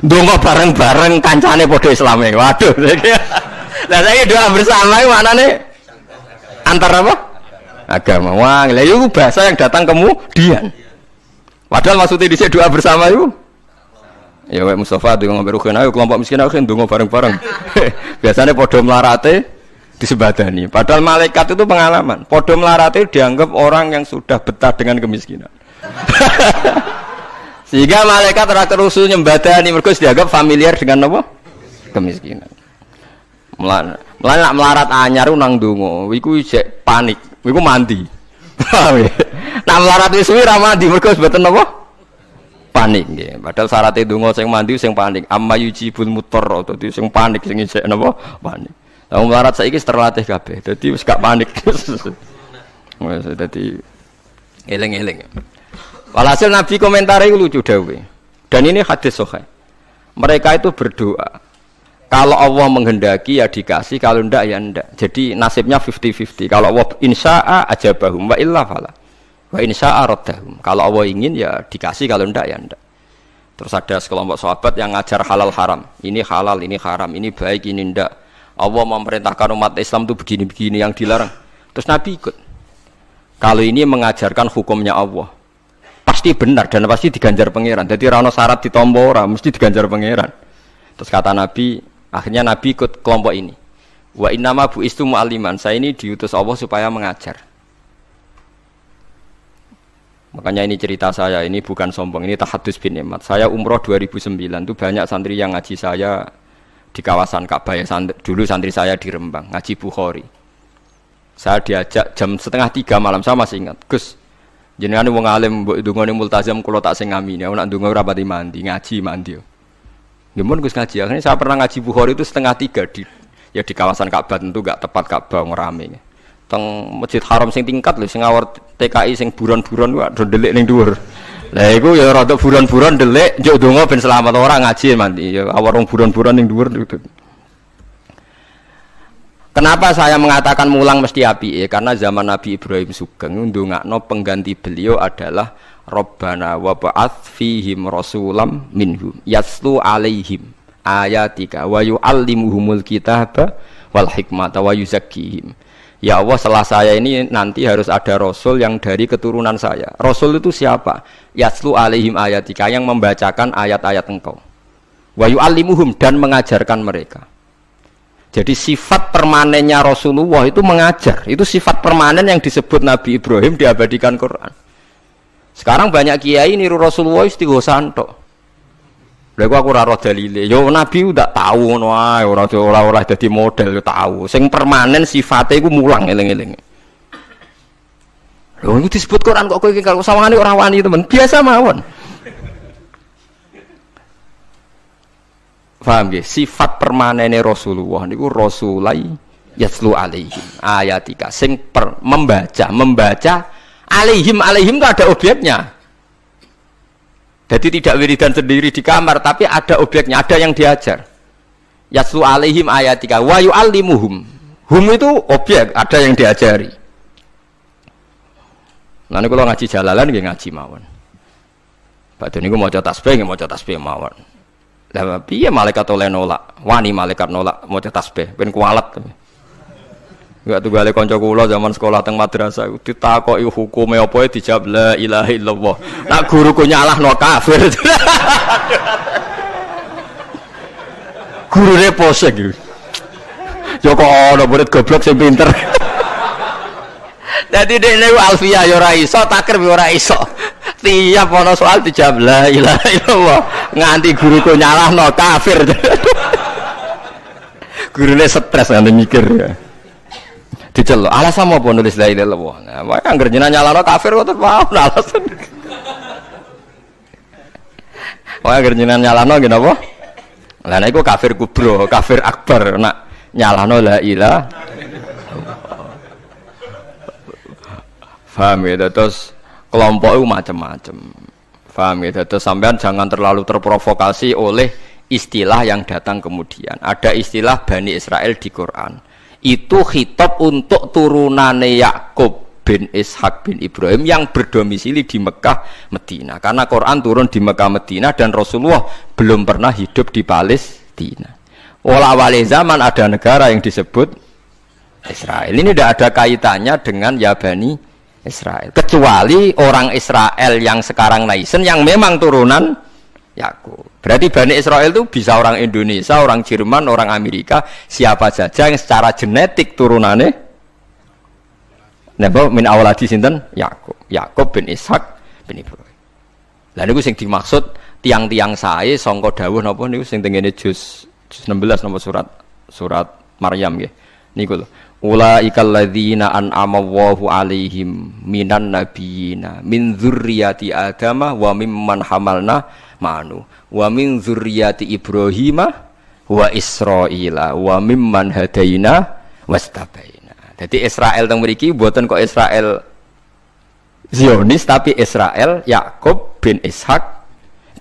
Ndonga bareng-bareng kancane padha Islame. Waduh. Lah saiki doa bersama iki maknane antar apa? Agama. Wah, lha itu bahasa yang datang kemudian. Padahal maksudnya di doa bersama itu. Ya Pak Mustafa dengan Rukun ayo kelompok miskin ayo ndonga bareng-bareng. Biasanya padha melarate disebadani. Padahal malaikat itu pengalaman. Padha melarate dianggap orang yang sudah betah dengan kemiskinan. Sehingga malaikat ora terusu nyembadani mergo dianggap familiar dengan apa? Kemiskinan. Mulane nak melarat anyar nang ndonga, iku isih panik. Iku mandi. Nak melarat wis suwi ra mandi mergo mboten apa? Panik nggih. Padahal syaratnya donga sing mandi sing panik. Amma yujibul mutarr dadi sing panik sing isih napa? Panik. Lah melarat saiki wis terlatih kabeh. Dadi wis gak panik. Wis dadi eling-eling. Walhasil Nabi komentare iku lucu dawuhe. Dan ini hadis sahih. Mereka itu berdoa. Kalau Allah menghendaki ya dikasih, kalau ndak ya ndak. Jadi nasibnya 50-50. Kalau Allah insya'a ajabahum wa illa fala. Wa insya'a raddahum. Kalau Allah ingin ya dikasih, kalau ndak ya ndak. Terus ada sekelompok sahabat yang ngajar halal haram. Ini halal, ini haram, ini baik, ini ndak. Allah memerintahkan umat Islam itu begini-begini yang dilarang. Terus Nabi ikut. Kalau ini mengajarkan hukumnya Allah, pasti benar dan pasti diganjar pangeran. Jadi ra ono syarat ditampa ora, mesti diganjar pangeran. Terus kata Nabi, akhirnya Nabi ikut kelompok ini. Wa innama bu'istu mu'alliman. Saya ini diutus Allah supaya mengajar. Makanya ini cerita saya, ini bukan sombong, ini tahadus bin nikmat. Saya umroh 2009 itu banyak santri yang ngaji saya di kawasan Ka'bah ya. Dulu santri saya di Rembang, ngaji Bukhari. Saya diajak jam 2:30 malam, saya masih ingat. Gus, jenengan wong alim mbok ndongane multazam kula tak sing ngamini. Aku nak ndonga ora pati mandi, ngaji mandi. Gimana Gus ngaji? Akhirnya saya pernah ngaji Bukhari itu 2:30 di kawasan Ka'bah, tentu gak tepat Ka'bah ngerame. Teng Masjid Haram sing tingkat lho, sing ngawur TKI sing buron-buron wae do delik ning dhuwur. Lah iku ya rada buron-buron delik njuk donga ben selamat ora ngaji mandi. Ya awang buron-buron ning dhuwur. Kenapa saya mengatakan mulang mesti apike? Karena zaman Nabi Ibrahim Sugeng ndongakno pengganti beliau adalah Rabbana wa ba'ats fihim rasulam minhum yaslu alaihim ayatika wa yu'allimuhumul kitaba wal hikmata wa yuzakkihim. Ya Allah, setelah saya ini nanti harus ada rasul yang dari keturunan saya. Rasul itu siapa? Yaslu alaihim ayatika, yang membacakan ayat-ayat engkau. Wa yu'allimuhum, dan mengajarkan mereka. Jadi sifat permanennya Rasulullah itu mengajar. Itu sifat permanen yang disebut Nabi Ibrahim diabadikan Quran. Sekarang banyak kiai niru Rasulullah istighosan tok. Lha aku ora roh dalile. Yo Nabi udah tahu ngono ae, ora dadi model yo tahu. Sing permanen sifate iku mulang eling-eling. Lho iku disebut Quran kok kowe iki kalau sawangane ora wani temen. Biasa mawon. Paham nggih? Sifat permanene Rasulullah niku rasulai yaslu alaihim ayatika sing membaca alaihim itu ada objeknya. Jadi tidak wiridan sendiri di kamar, tapi ada objeknya, ada yang diajar. Yaslu alaihim ayatika wa yu'allimuhum. Hum itu objek, ada yang diajari. Nanti kalau ngaji jalalan nggih ngaji mawon. Padahal niku maca tasbih nggih maca tasbih mawon. Lah piye malaikat oleh nolak? Wani malaikat nolak maca tasbih, ben kualat. Enggak tunggale kanca kula zaman sekolah teng madrasah ditakoki hukume apa dijawab la ilaha illallah. Nak guruku nyalahno kafir. Gurune posek iki. Yo kok ana murid goblok sing pinter. Dadi dekne alfiyah yo ora iso, takrib yo ora iso. Tiap ana soal dijawab la ilaha illallah. Nganti guruku nyalahno kafir. Gurune stres nganti mikir ya. Dicelok alasan apa nulis la ilaha illallah. Nah, wae anggere jenengan nyalano kafir kok mau alasan. Wae anggere jenengan nyalano nggih napa? Lah nek iku kafir kubro, kafir akbar nak nyalano la ilaha. Paham ya, terus kelompok itu macam-macam. Paham ya? Terus sampean jangan terlalu terprovokasi oleh istilah yang datang kemudian. Ada istilah Bani Israel di Quran. Itu khitab untuk turunane Yakub bin Ishak bin Ibrahim yang berdomisili di Mekah, Medina. Karena Quran turun di Mekah, Medina dan Rasulullah belum pernah hidup di Palestina. Awal zaman ada negara yang disebut Israel. Ini tidak ada kaitannya dengan ya Bani Israel. Kecuali orang Israel yang sekarang naisen yang memang turunan Yakub. Berarti Bani Israel itu bisa orang Indonesia, orang Jerman, orang Amerika, siapa saja yang secara genetik turunannya napa min awladi sinten Yakub. Yakub bin Ishak bin Ibrahim. Lah niku sing dimaksud tiang-tiang sae sangka dawuh napa niku sing tengene juz 16 napa surat Maryam nggih. Niku lho. Ulaikal ladzina an'ama Allahu 'alaihim minan nabiyina min dzurriyyati Adama wa mimman hamalna ma'anu wa min dzurriyyati Ibrahim wa Israila wa mimman hadaina wastabaina. Jadi Israel teng mriki mboten kok Israel Zionis tapi Israel Yakub bin Ishak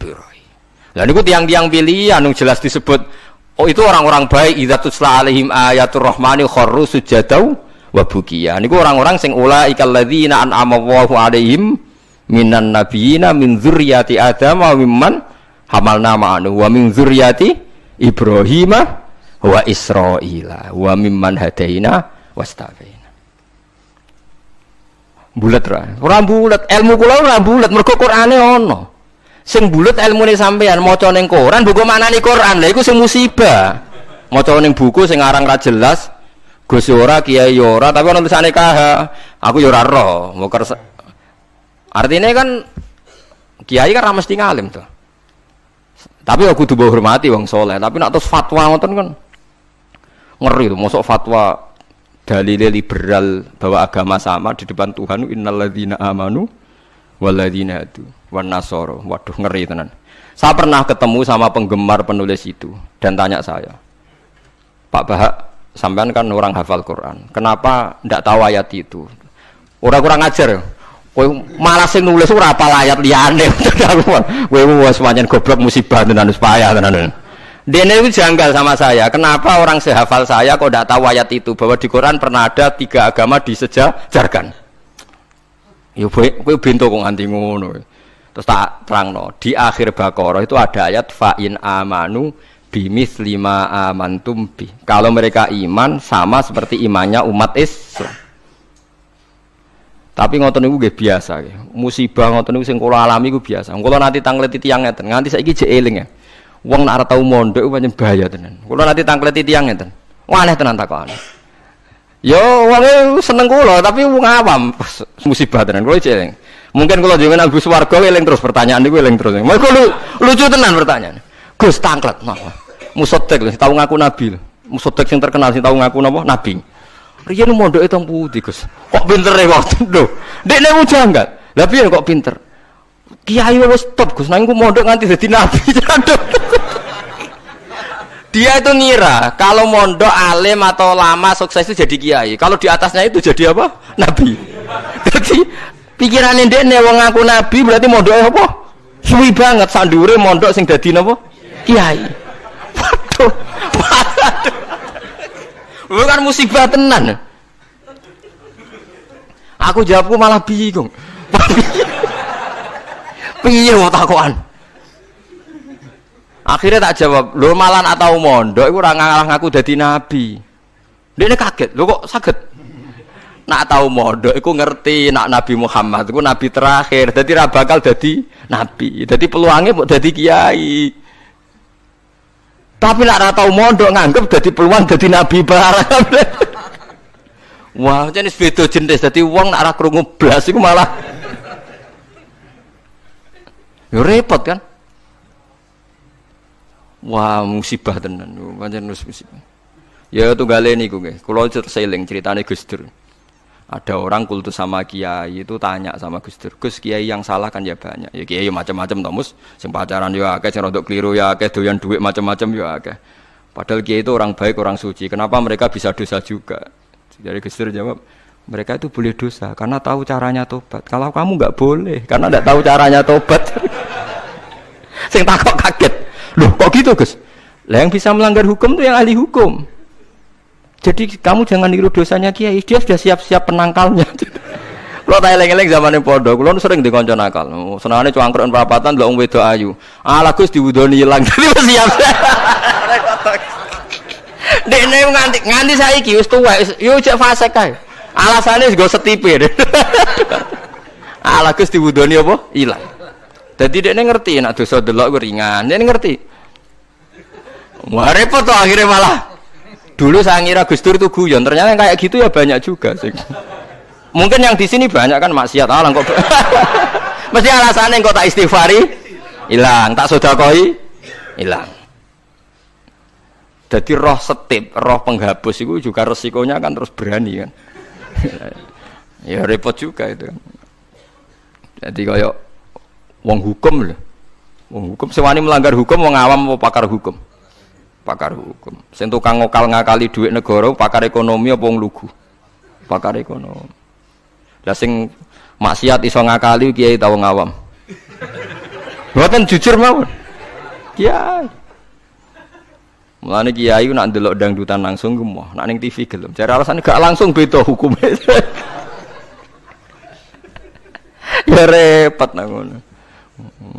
Ibrahim. Lah niku tiang-tiang pilihan anu jelas disebut. Oh itu orang-orang baik idza tusla alaihim ayatul rahmani kharru sujadau wa bukiya. Niku orang-orang sing ulaikal ladzina an'ama Allahu alaihim minan nabiyina min dzurriyyati Adam wa mimman hamalna ma'anu wa min dzurriyyati Ibrahim wa Israila wa mimman hadaina wastabaina. Bulet ra. Ora bulet, ilmu kula ora bulet mergo Qur'ane ono. Sing bulet ilmune sampean maca ning Quran buku maknane Quran. Lah iku sing musibah. Maca ning buku sing aran ra jelas, Gus ora, Kiai ora, tapi ana tulisane KH. Aku yo ora roh. Artinya kan Kiai kan ra mesti ngalim to. Tapi aku kudu hormati wong saleh, tapi nek terus fatwa ngoten kan ngeri to, mosok fatwa dalile liberal bahwa agama sama di depan Tuhan innalladzina amanu walladzina hadu wan nasoro. Waduh ngeri tenan. Saya pernah ketemu sama penggemar penulis itu dan tanya saya, Pak Bahak, sampean kan orang hafal Quran, kenapa ndak tahu ayat itu? Orang kurang ajar. Kowe malah sing nulis ora apal ayat liyane. Kowe wis pancen goblok musibah tenan wis payah tenan. Dene itu janggal sama saya. Kenapa orang sehafal saya kok ndak tahu ayat itu bahwa di Quran pernah ada 3 agama disejajarkan? Ya kowe bento kok nganti ngono. Terus tak terangno, di akhir Baqarah itu ada ayat fa in amanu bimitsli ma amantum bi. Kalau mereka iman sama seperti imannya umat Islam. Tapi ngoten niku nggih biasa nggih. Musibah ngoten niku sing kula alami iku biasa. Kula nanti tangleti tiyang ngeten, nganti saiki jek eling ya. Wong nek ora tau mondok pancen bahaya tenan. Kula nanti tangleti tiyang ngeten. Wah aneh tenan takokane. Yo wong seneng kula tapi wong awam musibah tenan kula jek eling. Mungkin kalau jangan Gus Warga eling terus pertanyaan niku eling terus. Mergo lucu tenan pertanyaan. Gus tangklet napa? Musotek lho, tau ngaku nabi lho. Musotek sing terkenal sing tau ngaku napa? Nabi. Riyen mondoke teng pundi, Gus? Kok pintere kok? Lho, dekne janggal. Lah piye kok pinter? Kiai wis top, Gus. Nang iku mondok nganti dadi nabi. Dia itu ngira kalau mondok alim atau lama sukses itu jadi kiai. Kalau di atasnya itu jadi apa? Nabi. Jadi pikirannya dekne wong ngaku nabi berarti mondoke apa? Suwi banget sandure mondok sing dadi napa? Kiai. Waduh. Bukan musibah tenan. Aku jawabku malah bingung. Piye wae takokan. Akhirnya tak jawab, lho malan atau mondok iku ora ngaku dadi nabi. Dene kaget, lho kok saged? Nak tahu mondok iku ngerti nak Nabi Muhammad iku nabi terakhir, dadi ra bakal dadi nabi. Dadi peluangnya mau dadi kiai. Tapi nak ora tau mondok nganggep dadi peluang dadi nabi barang. Wah, jenis beda jenis. Dadi wong nak ora krungu blas iku malah yo repot kan? Wah, musibah tenan. Pancen musibah. Ya tunggale niku nggih. Kula seling ceritane Gus Dur. Ada orang kultus sama kiai itu tanya sama Gus Dur, Gus kiai yang salah kan ya banyak. Ya kiai macam-macam Thomas, sing pacaran ya akeh, sing rodok keliru ya akeh, doyan duit macam-macam ya akeh. Padahal kiai itu orang baik, orang suci. Kenapa mereka bisa dosa juga? Jadi Gus Dur jawab, Mereka itu boleh dosa karena tahu caranya tobat. Kalau kamu nggak boleh karena nggak tahu caranya tobat. Sing takok kaget. Loh kok gitu Gus? Lah yang bisa melanggar hukum itu yang ahli hukum. Jadi kamu jangan niru dosanya kiai. Dia sudah siap-siap penangkalnya. Kalau tak eleng-eleng zamannya podo, kalau sering dikonco nakal. Senangnya cuangkron perapatan, lo wedok ayu. Ala Gus diwudoni hilang. Jadi siap. Dek nganti saiki wis tuwek, yo cek fase kae. Alasane go setipe. Ala Gus diwudoni apa? Ilang. Dadi dekne ngerti nek dosa delok ku ringan. Dekne ngerti. Wah repot to akhirnya malah. Dulu saya ngira Gus Dur itu guyon, ternyata kayak gitu ya banyak juga sih. Mungkin yang di sini banyak kan maksiat alang kok. Mesti alasannya kok tak istighfari hilang, tak sedekah hilang. Jadi roh setip, roh penghapus itu juga resikonya kan terus berani kan. Ya repot juga itu kan. Jadi kayak wong hukum lho. Wong hukum sewani melanggar hukum wong awam apa pakar hukum? Pakar hukum. Sing tukang ngakali duit negara pakar ekonomi apa wong lugu? Pakar ekonomi. Lah sing maksiat iso ngakali kiai ta wong awam. Mboten jujur mawon. Kiai. Mulane kiai nak ndelok dangdutan langsung gemoh, nak ning TV gelem. Jare alasane gak langsung beda hukume. Ya repot nang ngono.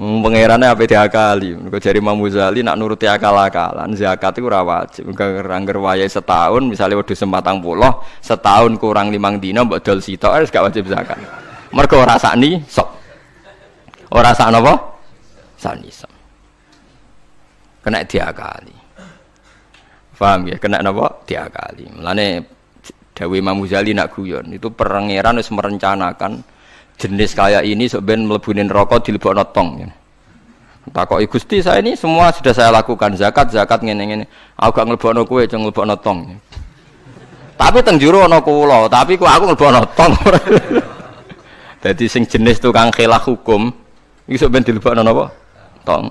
Pangerane ape diakali. Mergo jare Imam Ghazali nak nuruti akal-akalan, zakat iku ora wajib. Angger wayahe setahun, misalnya wedhus 40, setahun kurang 5 dina mbok dol sitok wis gak wajib zakat. Mergo ora sakni sok. Ora sak napa? Sakni sok. Kena diakali. Paham ya, kena napa diakali. Mulane dawuh Imam Ghazali nak guyon itu pangeran wis merencanakan jenis kayak ini sebenarnya mlebunin rokok dilebokno tong. Takoki Gusti, saya ini semua sudah saya lakukan, zakat ngene-ngene. Aku gak nglebokno kowe, cuma nglebokno tong. Tapi teng jero ana kula, tapi kok aku nglebokno tong. Dadi sing jenis tukang khilaf hukum iku sebenarnya dilebokno napa? Tong.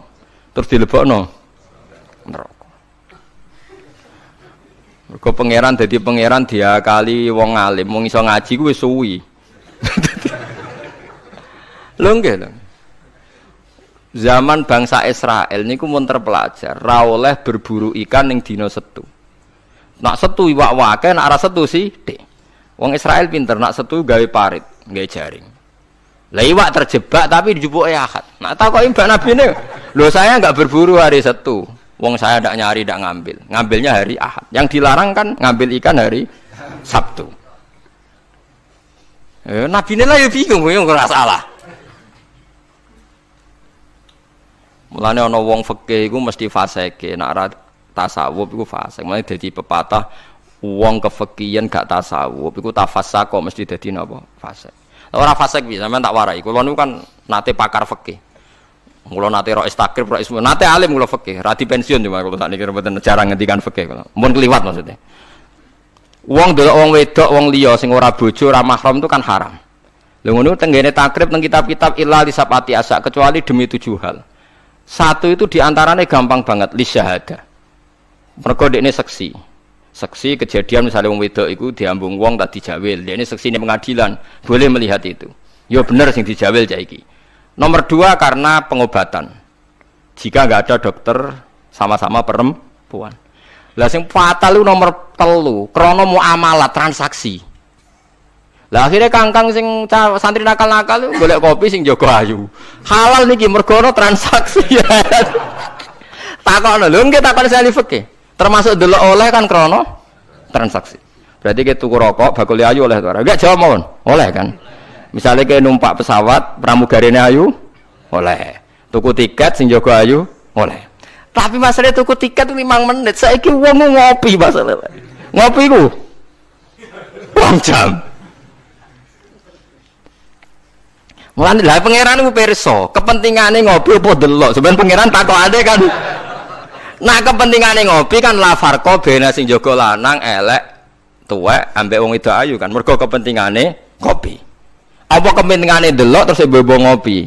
Terus dilebokno neraka. Mergo pangeran dadi pangeran diakali wong alim, wong iso ngaji ku wis suwi. Lho nggih lho. Zaman bangsa Israel niku mun terpelajar, ra oleh berburu ikan ning dina Setu. Nak Setu iwak wake, nak ora Setu sithik. Wong Israel pinter, nak Setu gawe parit, gawe jaring. Lah iwak terjebak tapi dijupuke Ahad. Nak takoki Mbak Nabine, lho saya enggak berburu hari Setu. Wong saya ndak nyari, ndak ngambil. Ngambilnya hari Ahad. Yang dilarang kan ngambil ikan hari Sabtu. Nabi ini lah ya bingung, yo ora salah. Mulane ana wong fikih iku mesti fasike, nek ora tasawuf iku fasik. Mulane dadi pepatah wong kefikihan gak tasawuf iku tafassaq mesti dadi napa? Fasik. Ora fasik piye, sampean tak warai. Kula niku kan nate pakar fikih. Kula nate ro istakrib, ro ismu, nate alim kula fikih, ra di pensiun cuma kula sakniki mboten jarang ngendikan fikih kula. Mun kliwat maksudnya. Wong delok wong wedok, wong liya sing ora bojo, ora mahram itu kan haram. Lha ngono tenggene takrib teng kitab-kitab illa li sapati asa kecuali demi 7 hal. Satu itu diantaranya gampang banget li syahada. Mergo dekne seksi. Seksi kejadian misalnya wong wedok iku diambung wong tak dijawil. Dekne seksi ning pengadilan, boleh melihat itu. Ya bener sing dijawil cah iki. Nomor 2 karena pengobatan. Jika enggak ada dokter sama-sama perempuan. Lah sing fatal itu nomor 3, krana muamalah transaksi. Lah akhirnya kangkang sing santri nakal-nakal golek kopi sing jaga ayu. Halal niki mergo ana transaksi. Takokno lho nggih takon sali fikih. Termasuk delok oleh kan krana transaksi. Berarti ke tuku rokok bakul ayu oleh to ora? Enggak jawab mawon. Oleh kan. Misalnya ke numpak pesawat pramugarine ayu oleh. Tuku tiket sing jaga ayu oleh. Tapi masalah tuku tiket 5 menit. Saiki wong ngopi masalah. Ngopi ku 2 jam. Mulane lha pangeran iku pirsa, kepentingane ngopi apa delok. Sampeyan pangeran takokane kan. Nah, kepentingane ngopi kan la farqa bena sing jaga lanang elek tuwek ambek wong wedok ayu kan. Mergo kepentingane ngopi. Apa kepentingane delok terus bebo ngopi?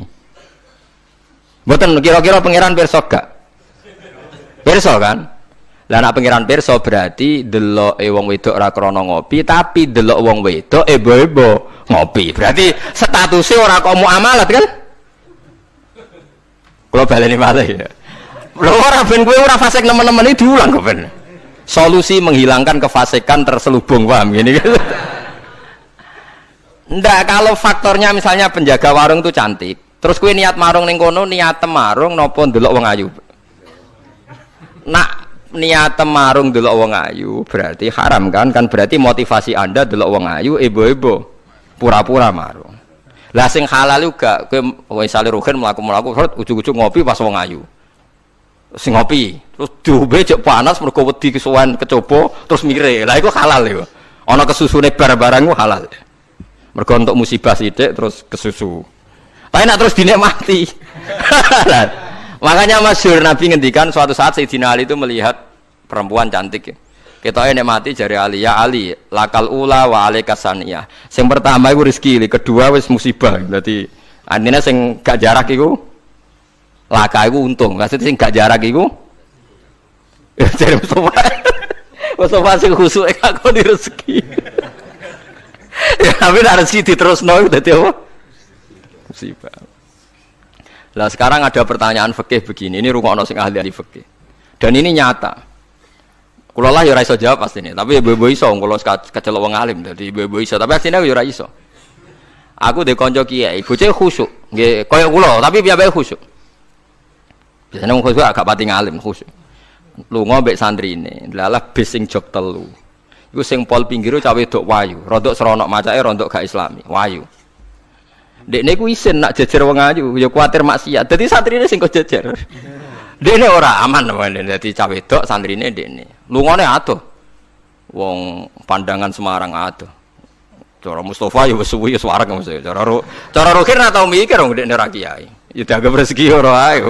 Mboten kira-kira pangeran pirsa gak? Pirsa kan? Lah nek pangeran pirsa berarti deloke wong wedok ora krana ngopi, tapi delok wong wedok ebo-ebo ngopi. Berarti statusnya ora kok muamalat kan? Kula baleni malih ya. Lho ora ben kowe ora fasik nemen-nemen iki diulang kok ben. Solusi menghilangkan kefasikan terselubung, paham gini gitu. Ndak, kalau faktornya misalnya penjaga warung itu cantik, terus kowe niat marung ning kono, niat marung napa ndelok wong ayu. Nak niat marung delok wong ayu berarti haram kan berarti motivasi Anda delok wong ayu ebo-ebo pura-pura marung. Lah sing halal juga kowe misale rugen mlaku-mlaku ujug-ujug ngopi pas wong ayu. Sing ngopi terus diombe cek panas mergo wedi kesuwen kecoba terus mire. Lah iku halal iku. Ana kesusune barang-barang ku halal. Mergo untuk musibah sithik terus kesusu. Tapi nak terus dinikmati. Makanya masyhur Nabi ngendikan suatu saat Sayyidina Ali itu melihat perempuan cantik. Ketoke nek mati jari Ali, ya Ali, lakal ula wa alaika saniyah. Sing pertama iku rezeki, kedua wis musibah. Berarti artinya sing gak jarak iku laka iku untung. Maksudnya sing gak jarak iku jare Mustafa sing khusuke aku di rezeki. Ya tapi nek rezeki diterusno dadi apa? Musibah. Lah sekarang ada pertanyaan fikih begini, ini rungokno sing ahli fikih. Dan ini nyata. Kula lah ya ora iso jawab pastine, tapi ibu-ibu iso kula kecelok wong alim, dadi ibu-ibu iso, tapi asline yo ora iso. Aku de kanca kiai, bocah khusyuk, nggih kaya kula, tapi piyambake khusyuk. Biasane wong khusyuk agak pati ngalim khusyuk. Lunga mbek santrine, lalah bis sing jog telu. Iku sing pol pinggire cah wedok wayu, rodok seronok macake rodok gak islami, wayu. Dekne ku isin nak jejer wong ayu, ya kuwatir maksiat. Dadi santrine sing kok jejer. Dekne ora aman wae dadi cah wedok santrine dekne. Lungane atuh. Wong pandangan Semarang atuh. Cara Mustafa ya wis suwi wis wareg mesti. Cara Rohir ora tau mikir wong dekne ra kiai. Ya dianggap rezeki ora ae.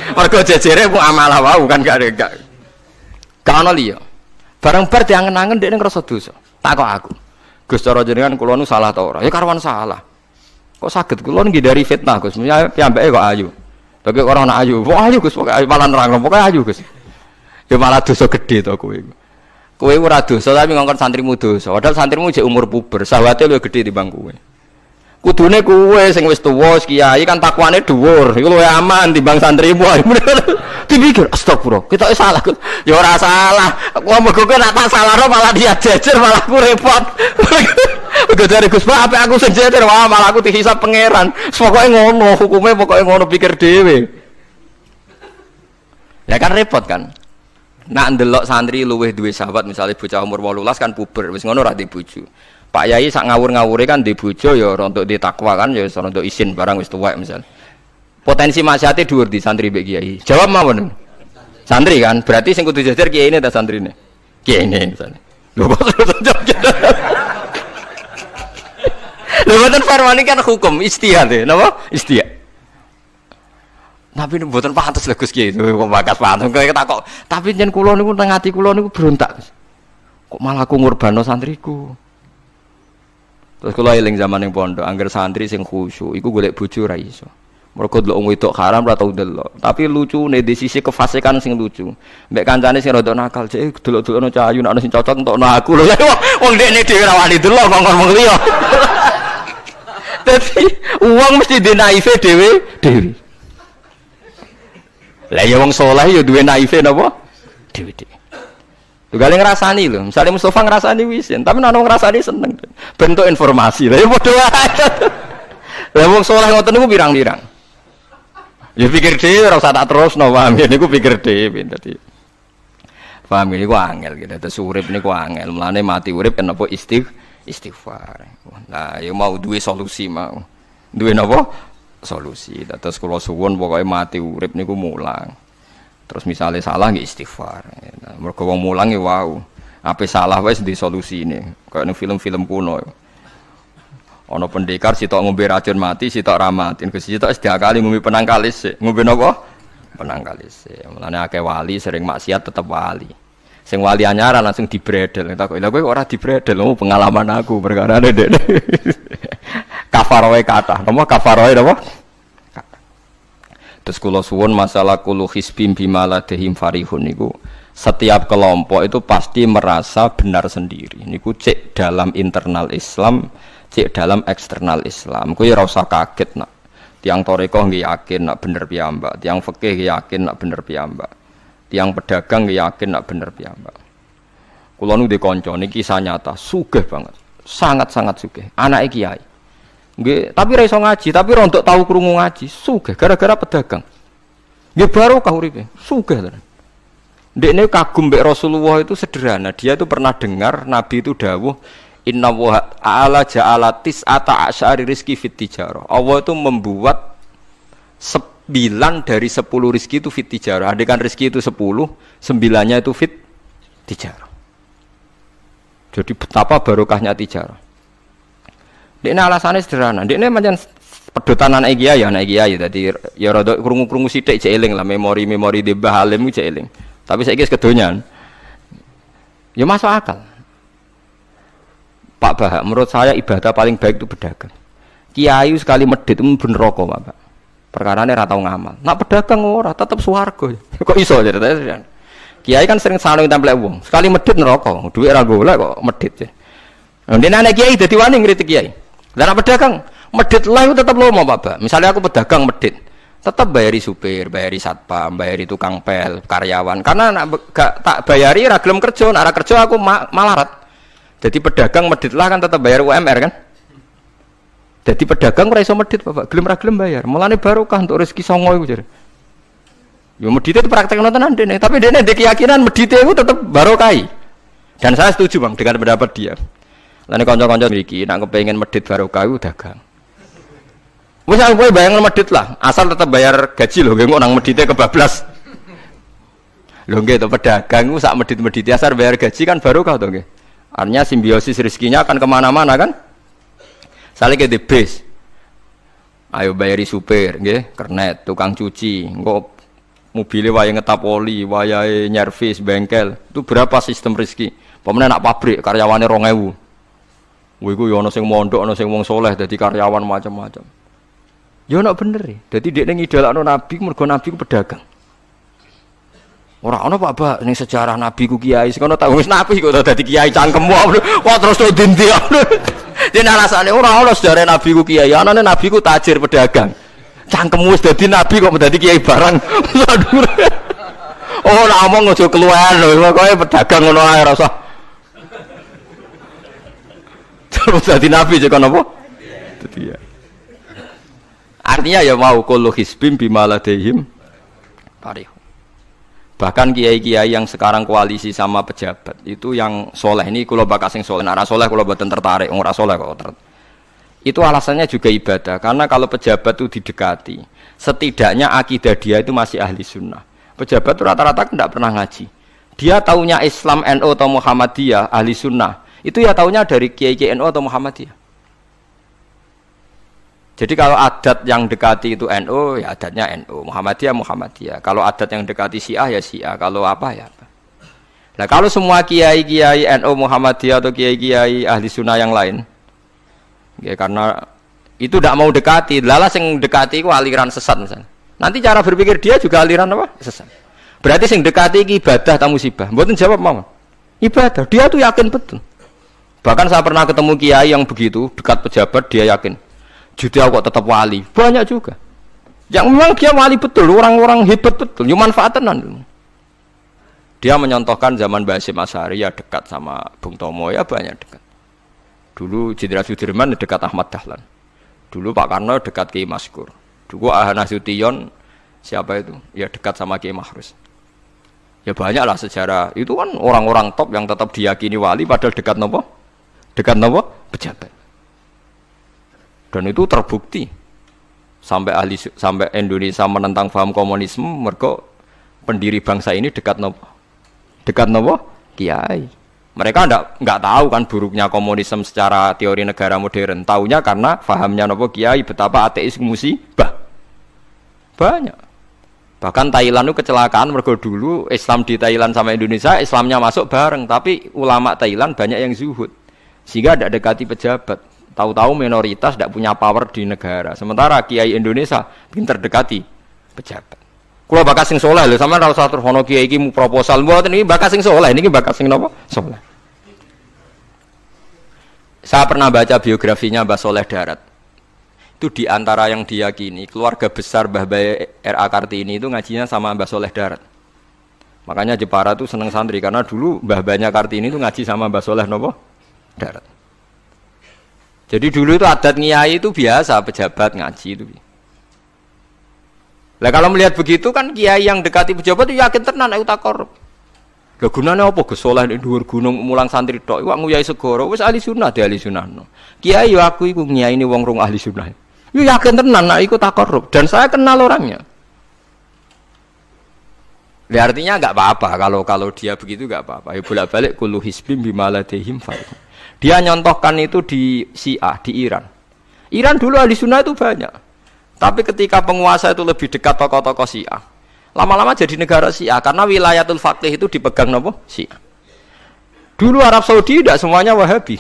Mergo jejere ku amalah wau kan gak ada. Gak ono liya. Bareng bar diangen-angen dekne ngrasa dosa. Takok aku. Gus cara jenengan kula nu salah ta ora? Ya karwan salah. Kok saged kula ngindari fitnah Gus. Piyambake kok ayu. Bagi orang anak ayu. Wah ayu Gus, pokoke ayu malah nerangno pokoke ayu Gus. Ya malah dosa gede to kowe. Kowe ora dosa tapi ngongkon santrimu dosa. Padahal santrimu jek umur puber, sahwate luwih gede timbang kowe. Kudune kowe sing wis tuwa kiai kan takwane dhuwur. Iku luwih aman timbang santrimu. Dipikir astagfirullah, kita salah Gus. Ya ora salah. Wong mergo kowe nek tak salahno malah dia jejer malah aku repot. Udah dari Gus Pak, apa aku senjata, wah malah aku dihisap pangeran. Pokoknya ngono, hukumnya pokoknya ngono pikir dewe. Ya kan repot kan. Nak ndelok santri luweh duwe sahabat, misalnya bocah umur 18 kan puber, wis ngono ra dibojo. Pak Yai sak ngawur-ngawure kan dibojo ya untuk ditakwa kan ya untuk isin barang wis tuwek misal. Potensi maksiate dhuwur di santri mbek kiai. Jawab mawon. Santri kan, berarti sing kudu jajar kiai ini ta santrine. Kiai ini misalnya. Lho kok lho mboten farmani kan hukum istihad ya, napa? Istihad. Tapi mboten pantes lho Gus Kiai, kok bakas pantes kok takok. Tapi yen kula niku teng ati kula niku berontak. Kok malah aku ngurbano santriku. Terus kula eling zaman ning pondok, angger santri sing khusyuk iku golek bojo ra iso. Mergo delok wong wedok haram ora tau delok. Tapi lucune di sisi kefasikan sing lucu. Mbek kancane sing rada nakal, cek delok-delokno cah ayu nek ana sing cocok entokno aku. Lho wong dekne dhewe ra wani delok ngomong wong liya. Dadi wong mesti di naife dhewe. Lah ya wong saleh ya duwe naife napa? Dhewe. Tugale ngrasani lho. Misale Mustafa ngrasani wisin, tapi nek wong ngrasani seneng. Bentuk informasi. Lah ya padha wae. Lah wong saleh ngoten niku pirang-pirang. Ya pikir dhewe ora usah tak terusno, paham ya niku pikir dhewe dadi. Paham niku angel gitu. Terus urip niku angel. Mulane mati urip kan apa istighfar. Nah, ya mau duwe solusi mau. Duwe napa? Solusi. Terus kula suwun pokoke mati urip niku mulang. Terus misalnya salah nggih istighfar. Nah, mergo wong mulang ya wau. Ape salah wis di solusine. Kayak ning film-film kuno. Ana pendekar sitok ngombe racun mati, sitok ra mati. Gus sitok wis diakali ngombe penang kalis sik. Ngombe napa? Penang kalis sik. Mulane akeh wali sering maksiat tetep wali. Sing wali anyaran langsung dibredel. Takok, "Lha kowe kok ora dibredel?" Oh, pengalaman aku perkara ndek. Kafaroe kathah. Napa kafaroe napa? Terus kula suwun masalah kulo hisbim bimaladehim farihun niku Setiap kelompok itu pasti merasa benar sendiri. Niku cek dalam internal Islam, cek dalam eksternal Islam. Kuwi ora usah kaget nak. Tiang torikoh nggih yakin nak bener piyambak, tiang fikih yakin nak bener piyambak. Tiang pedagang yakin nak bener piyambak. Kula nu di kanca niki kisah nyata, sugih banget. Sangat-sangat sugih. Anake kiai. Nggih, tapi ra iso ngaji, tapi rontok tahu krungu ngaji, sugih gara-gara pedagang. Nggih barokah uripe, sugih tenan. Dekne kagum mbek Rasulullah itu sederhana. Dia itu pernah dengar Nabi itu dawuh, Inna wa ta'ala ja'ala tis'ata asyari rizki fit tijarah. Allah itu membuat 9 dari 10 rizki itu fit tijarah. Andaikan rizki itu 10, 9-nya itu fit tijarah. Jadi betapa barokahnya tijarah. Dekne alasannya sederhana. Dekne macam pedotan anak kiai. Dadi ya rada krungu-krungu sithik jek eling lah memori-memori di Mbah Halim jek eling. Tapi saiki wis kedonyan. Ya masuk akal. Pak Bahak, menurut saya ibadah paling baik itu pedagang. Kiai sekali medhit itu ben neraka, Pak. Perkarane ra tau ngamal. Nak pedagang ora tetep swarga. Kok iso ceritane? Kiai kan sering saling templek wong. Sekali medhit neraka, dhuwit ra golek kok medhit. Ndene anak kiai dadi wani ngritik kiai. Lah nek pedagang medhit lah itu tetep lomo, Pak Bahak. Misalnya aku pedagang medhit, tetap bayari supir, bayari satpam, bayari tukang pel, karyawan. Karena gak tak bayari ra gelem kerja, nek ra kerja aku malarat. Jadi pedagang medhitlah kan tetap bayar UMR kan. Jadi pedagang ora iso medhit, Bapak. Gelem ra gelem bayar. Mulane barokah untuk rezeki songo iku jare. Ya medhite itu praktekno tenan dene, tapi dene ndek keyakinan medhite itu tetap barokai. Dan saya setuju, Bang, dengan pendapat dia. Lan kanca-kanca mriki nek kepengin medhit barokah iku dagang. Wis kowe bayang medhit lah, asal tetap bayar gaji lho, nggih kok nang medhite kebablas. Lho nggih to pedagang ku sak medhit-medhite asal bayar gaji kan barokah to nggih. Artinya simbiosis rezekinya akan kemana-mana kan? Saling ke bis, ayo bayari supir, nggih, kernet, tukang cuci, engko mobilnya waya ngetap oli, waya nyervis, bengkel, itu berapa sistem rezeki? Pemenang nak pabrik karyawannya 2.000, wiku yo ono sing mondok, ono sing wong soleh, jadi karyawan macam-macam. Yo nak bener, jadi dia ngidolakno Nabi, mergo Nabi ku pedagang. Ora ana Pak, ning sejarah Nabi ku kiai, sing ana tak wis Nabi kok dadi kiai cangkemmu. Wah terus to dindi. Dene alasane ora ana sejarah Nabi ku kiai, anane Nabi ku tajir pedagang. Cangkemmu wis dadi Nabi kok dadi kiai barang. Oh, ora omong aja keluar lho, pokoke pedagang ngono ae ora usah. Terus dadi Nabi cek napa? Dadi ya. Artinya ya mau kullu hisbim bimaladehim parih. Bahkan kiai-kiai yang sekarang koalisi sama pejabat itu yang soleh ini kalau bakal sing soleh, nah soleh kalau buatan tertarik, orang soleh kok itu alasannya juga ibadah karena kalau pejabat itu didekati, setidaknya akidah dia itu masih ahli sunnah. Pejabat itu rata-rata tidak pernah ngaji, dia taunya Islam NU atau Muhammadiyah ahli sunnah, itu ya taunya dari kiai-kiai NU atau Muhammadiyah. Jadi kalau adat yang dekati itu NU, ya adatnya NU, Muhammadiyah. Kalau adat yang dekati Syiah ya Syiah, kalau apa ya apa. Nah kalau semua kiai-kiai NU, Muhammadiyah atau kiai-kiai ahli sunnah yang lain, ya karena itu tidak mau dekati, lala sing dekati itu aliran sesat misalnya. Nanti cara berpikir dia juga aliran apa? Sesat. Berarti sing dekati ibadah atau musibah. Mboten jawab mawon. Ibadah, dia tuh yakin betul. Bahkan saya pernah ketemu kiai yang begitu dekat pejabat, dia yakin. Jadi aku kok tetap wali, banyak juga. Yang memang dia wali betul, orang-orang hebat betul, cuma manfaatan. Dia menyontohkan zaman Mbah Hasyim Asy'ari ya dekat sama Bung Tomo ya banyak dekat. Dulu Jenderal Sudirman dekat Ahmad Dahlan. Dulu Pak Karno dekat Kiai Maskur. Dulu Ahana Sution siapa itu? Ya dekat sama Kiai Mahrus. Ya banyaklah sejarah. Itu kan orang-orang top yang tetap diyakini wali padahal dekat nopo? Dekat nopo? Pejabat. Dan itu terbukti sampai Indonesia menentang paham komunisme mergo pendiri bangsa ini dekat nopo kiai. Mereka enggak tahu kan buruknya komunisme secara teori negara modern, taunya karena pahamnya nopo kiai betapa ateis musibah banyak. Bahkan Thailand itu kecelakaan mergo dulu Islam di Thailand sama Indonesia Islamnya masuk bareng, tapi ulama Thailand banyak yang zuhud sehingga tidak dekati pejabat. Tahu-tahu minoritas tidak punya power di negara. Sementara kiai Indonesia pintar dekati pejabat. Kula bakas sing saleh lho, sampean ora usah terus ana kiai iki proposal mboten iki bakas sing saleh, niki bakas sing napa? Saleh. Saya pernah baca biografinya Mbah Soleh Darat. Itu di antara yang diyakini keluarga besar Mbah Bae R.A. Kartini itu ngajinya sama Mbah Soleh Darat. Makanya Jepara tuh seneng santri karena dulu Mbah Banya Kartini itu ngaji sama Mbah Soleh napa? Darat. Jadi dulu itu adat ngiyai itu biasa pejabat ngaji itu. Lah kalau melihat begitu kan kiai yang dekati pejabat itu yakin tenan aku tak korup. Lah gunane apa Gus Soleh ning dhuwur gunung mulang santri tok iku nguyai segara wis ahli sunnah di ahli sunnah. Kiai yo aku iku ngiyaini wong rong ahli sunnah. Yo yakin tenan nek iku tak korup dan saya kenal orangnya. Ya artinya enggak apa-apa kalau dia begitu enggak apa-apa. Ya bolak-balik kullu hisbim bima ladehim fa. Dia nyontohkan itu di Syiah di Iran. Iran dulu ahli sunnah itu banyak. Tapi ketika penguasa itu lebih dekat tokoh-tokoh Syiah, lama-lama jadi negara Syiah karena wilayatul faqih itu dipegang nopo Syiah. Dulu Arab Saudi tidak semuanya Wahabi.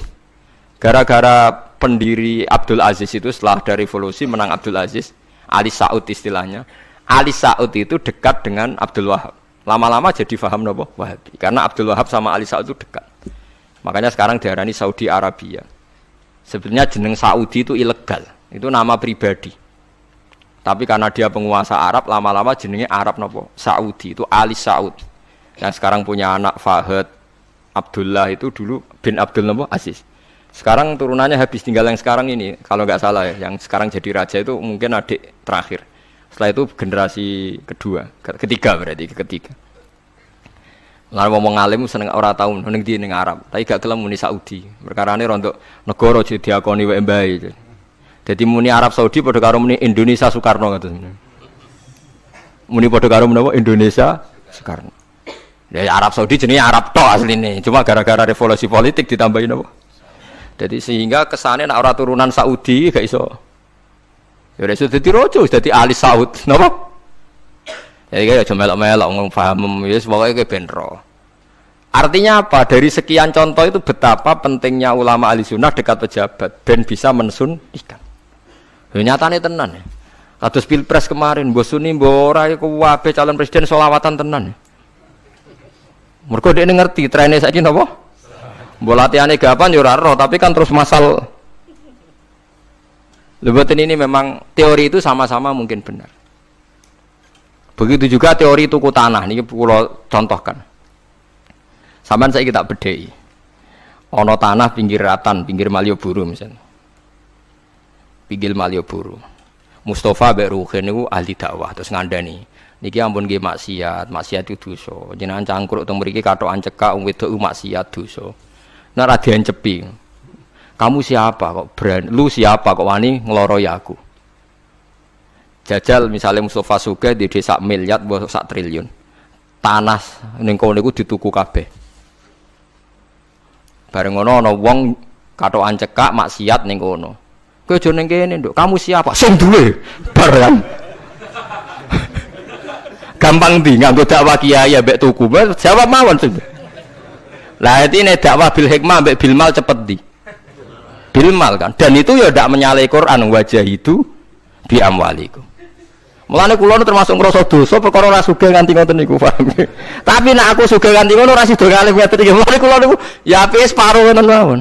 Gara-gara pendiri Abdul Aziz itu setelah ada revolusi menang Abdul Aziz, Ali Saud istilahnya. Ali Saud itu dekat dengan Abdul Wahab. Lama-lama jadi faham nopo Wahabi karena Abdul Wahab sama Ali Saud itu dekat. Makanya sekarang diarani Saudi Arabia. Sebenarnya jeneng Saudi itu ilegal. Itu nama pribadi. Tapi karena dia penguasa Arab, lama-lama jenenge Arab nopo Saudi itu Ali Saud. Yang sekarang punya anak Fahad Abdullah itu dulu bin Abdul nopo Aziz. Sekarang turunannya habis tinggal yang sekarang ini, kalau nggak salah ya, yang sekarang jadi raja itu mungkin adik terakhir. Setelah itu generasi ketiga berarti ketiga. Lalu ngomong alim seneng ora tau ning ndi ning Arab, tapi gak gelem muni Saudi. Perkarane rontok negara jadi diakoni wae mbae. Jadi muni Arab Saudi padha karo muni Indonesia Soekarno ngoten. Muni padha karo menapa Indonesia Soekarno. Ya Arab Saudi jenenge Arab tok asline, cuma gara-gara revolusi politik ditambahin apa. Jadi sehingga kesane nek ora turunan Saudi gak iso. Ya wis dadi raja, wis dadi Ali Saud, napa? Ya iki aja melok-melok ngomong paham wis pokoke kowe ben ro. Artinya apa? Dari sekian contoh itu betapa pentingnya ulama ahli sunnah dekat pejabat ben bisa mensunnikan. Ya nyatane tenan ya. Kados Pilpres kemarin mbok suni mbok ora kuwabe calon presiden selawatan tenan. Mergo dekne ngerti trene saiki napa? Mbok latihane gapan ya ora roh, tapi kan terus masal. Lebatin ini memang teori itu sama-sama mungkin benar. Begitu juga teori tuku tanah niki kula contohkan. Sampeyan saiki tak bedheki. Ana tanah pinggir Ratan, pinggir Malioboro misalnya. Pinggir Malioboro. Mustafa mbek Ruhin niku ahli dakwah terus ngandani. Niki ampun nggih maksiat itu dosa. Jenengan cangkruk teng mriki kathokan cekak wong wedok maksiat dosa. Nek ra diencepi. Kamu siapa kok berani? Lu siapa kok wani ngloroi aku? Jajal misalnya Mustafa Sugih di desa miliar mbok sak triliun. Tanah ning kono niku dituku kabeh. Bareng ngono ana wong kathokan cekak maksiat ning kono. Kowe aja ning kene, Nduk. Kamu siapa? Sing duwe. Bareng. Gampang ndi nganggo dakwah kiai mbek tuku. Jawab mawon sing. Lah intine dakwah bil hikmah mbek bil mal cepet ndi? Bil mal kan. Dan itu ya ndak menyalahi Quran wajah itu bi amwalikum. Mulane kula termasuk ngrasa dosa perkara ora sugih nganti ngoten niku, paham. Tapi nek aku sugih nganti ngono ora sida kalih ngeten iki. Mulane kula niku ya apik separo ngoten mawon.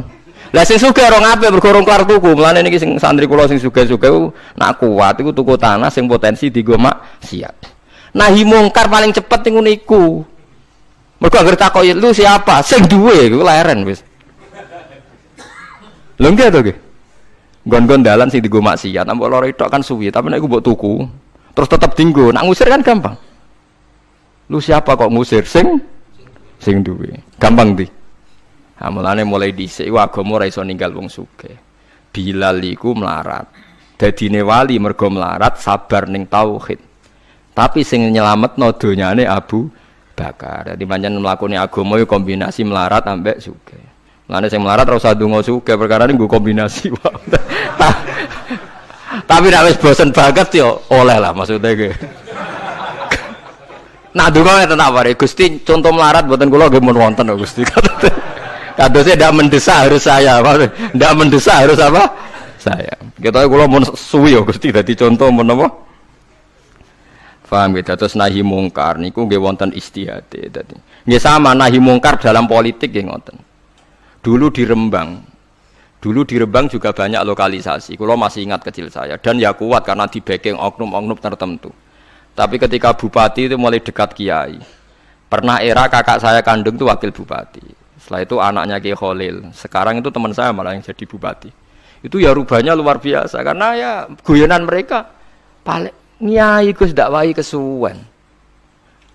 Lah sing sugih ora ngape mergo ora kelar tuku. Mulane niki sing santri kula sing sugih-sugih nak kuat iku tuku tanah sing potensi dienggo maksiat. Nahi mungkar paling cepet niku niku. Mergo anggere takoki lu siapa? Sing duwe iku leren wis. Lho nggih to nggih. Gon-gon dalan sing dienggo maksiat, mbok loro tok kan suwi, tapi nek iku mbok tuku terus tetap dinggo, nak ngusir kan gampang. Lu siapa kok ngusir? Sing duwe. Gampang di. Nah, mulai dhisik iku agama ora iso ninggal wong sugih. Bilal iku melarat. Dadine wali mergo melarat sabar ning tauhid. Tapi sing nyelametno donyane Abu Bakar. Dadi pancen mlakune agama iku kombinasi melarat ambek sugih. Mulane sing melarat ora usah ndonga sugih perkara nggo kombinasi wae. Tapi nek wis bosen banget yo oleh lah maksudnya ge. Nah donga ngeten tak pare Gusti contoh melarat mboten kula nggih mun wonten kok Gusti. Kadose ndak mendesak harus saya, ndak mendesak harus apa? Saya. Ketoke kula mun suwi yo Gusti dadi contoh mun apa? Paham gitu. Terus nahi mungkar niku nggih wonten istihate. Dadi nggih sama nahi mungkar dalam politik nggih ngoten. Dulu di Rembang juga banyak lokalisasi. Kulo masih ingat kecil saya dan ya kuat karena di backing oknum-oknum tertentu. Tapi ketika bupati itu mulai dekat kiai. Pernah era kakak saya kandung itu wakil bupati. Setelah itu anaknya Kiai Khalil. Sekarang itu teman saya malah yang jadi bupati. Itu ya rubahnya luar biasa karena ya guyonan mereka paling nyai Gus dakwai kesuwen.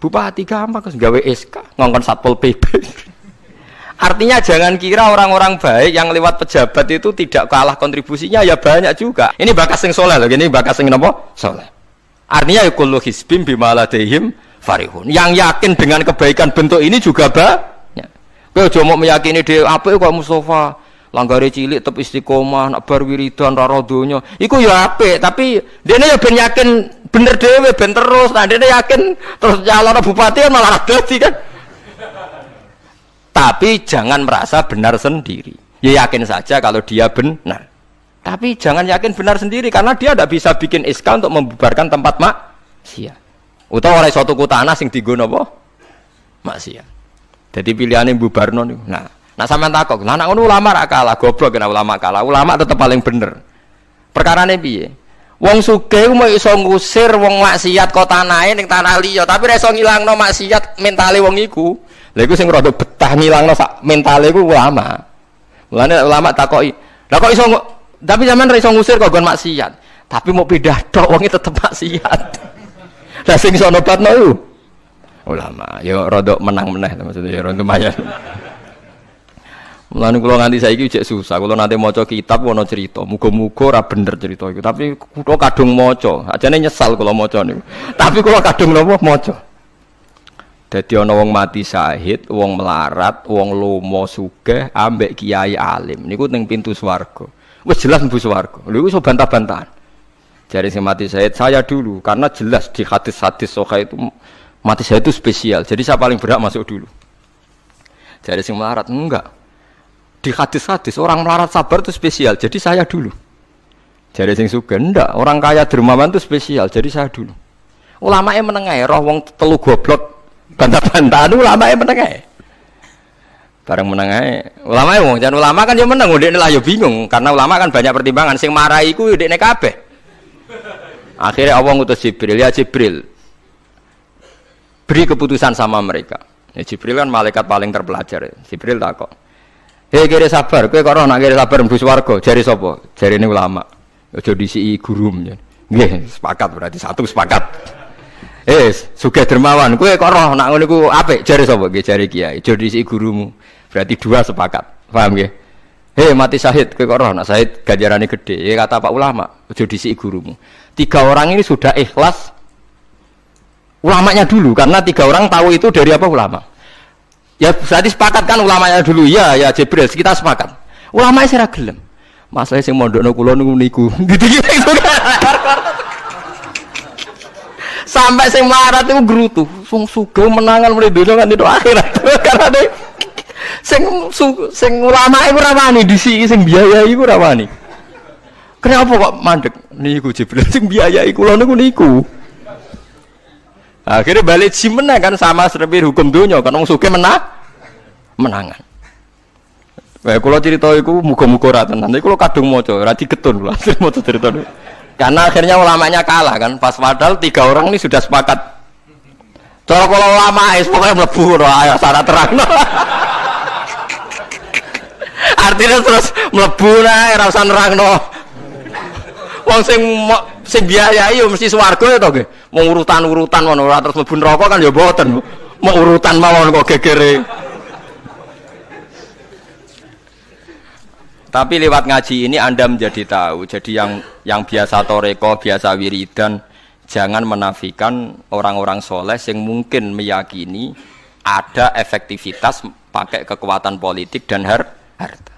Bupati gampang Gus gawe SK ngongkon Satpol PP. Artinya jangan kira orang-orang baik yang lewat pejabat itu tidak kalah kontribusinya, ya banyak juga. Ini bakas sing soleh loh, ini bakas sing napa? Soleh. Artinya ya kullu hisbim bima ladaihim farihun. Yang yakin dengan kebaikan bentuk ini juga banyak. Kowe aja mau meyakini dhewe apik kok Mustofa. Langgare cilik tetep istiqomah, nak bar wiridan ora donya. Iku ya apik, tapi dene ya ben yakin bener dhewe ben terus. Nah dene yakin terus calon bupati malah dadi kan. Tapi jangan merasa benar sendiri. Ya yakin saja kalau dia benar. Tapi jangan yakin benar sendiri karena dia tidak bisa bikin SK untuk membubarkan tempat maksiat. Utawa ora iso tuku tanah sing dienggo napa? Maksiat. Jadi pilihannya bubarno niku. Nah sampean takok, lah nek ngono ulama ra kalah, goblok kena ulama kalah. Ulama tetep paling bener. Perkarane piye? Wong sugih mau iso ngusir wong maksiat kok tanahe ning tanah liya, tapi ra iso ngilangno maksiat mentale wong iku. Lha iku sing rada betah ngilangno sak mentale iku ulama. Mulane ulama takoki, "Lah kok iso tapi sampean ra iso ngusir kok gon maksiat, tapi mau pindah tok wong tetep maksiat." Lah sing iso nobatno iku ulama. Ya rada menang-meneh maksudnya ya rada lumayan. Mulane kula nganti saiki jek susah. Kula nate maca kitab ana cerita, muga-muga ora bener cerita iku. Tapi kula kadung maca. Ajane nyesal kula maca niku. Tapi kula kadung napa maca. Dadi ana wong mati syahid, wong melarat, wong lomo sugih ambek kiai alim. Niku ning pintu swarga. Wis jelas mlebu swarga. Lha iku iso bantah-bantahan. Jare sing mati syahid saya dulu karena jelas di hadis-hadis sahih itu mati syahid itu spesial. Jadi saya paling berhak masuk dulu. Jare sing melarat enggak. Di hadis-hadis orang melarat sabar itu spesial, jadi saya dulu. Jadi sing sugih ndak, orang kaya dermawan itu spesial, jadi saya dulu. Ulamae menengae roh wong telu goblok bantah-bantahan ulamae menengae. Bareng menengae, ulamae wong jan ulama kan yo meneng, ndekne lah yo bingung karena ulama kan banyak pertimbangan, sing marahi iku ndekne kabeh. Akhirnya Allah ngutus Jibril, ya Jibril. Beri keputusan sama mereka. Ya Jibril kan malaikat paling terpelajar. Ya. Jibril takok. Hei kira sabar, kowe kok ora nak kira sabar mlebu swarga, jare sapa? Jarine ulama. Aja disiki guru. Nggih, sepakat berarti satu sepakat. Sugih dermawan, kowe kok ora nak ngono iku apik, jare sapa? Nggih jare kiai. Aja disiki gurumu. Berarti dua sepakat. Paham nggih? Hei mati syahid, kowe kok ora nak syahid ganjarane gede. Ya kata Pak ulama, aja disiki gurumu. 3 orang ini sudah ikhlas ulamanya dulu karena 3 orang tahu itu dari apa ulama. Ya berarti sepakat kan ulamanya dulu ya Jibril kita sepakat. Ulamanya sira gelem. Masalah sing mondokno kula niku. Gitu-gitu kan. Sampai sing melarat itu gerutu. Wong sugih menangan mulai donya kan itu akhirat. Karena sing ulama iku ora wani disiki sing biayai iku ora wani. Kenapa kok mandek niku Jibril sing biayai kula niku. Akhirnya balik simena kan sama seperti hukum dunia kan wong sugih menangan. Kayak kula cerita iku muga-muga ra tenan. Iku kula kadung maca, ra digetun kula maca cerita niku. Karena akhirnya ulamanya kalah kan, pas padahal 3 orang ini sudah sepakat. Cara kula ulama es pokoke mlebu ora syarat terang. Artinya terus mlebu nae ora usah nerangno. Wong sing biayai yo mesti swarga ya to nggih. Mau urutan-urutan ngono ora terus mlebu neraka kan ya mboten. Mau urutan mawon kok gegere. Tapi lewat ngaji ini Anda menjadi tahu. Jadi yang biasa toreko, biasa wiridan, jangan menafikan orang-orang soleh yang mungkin meyakini ada efektivitas pakai kekuatan politik dan harta.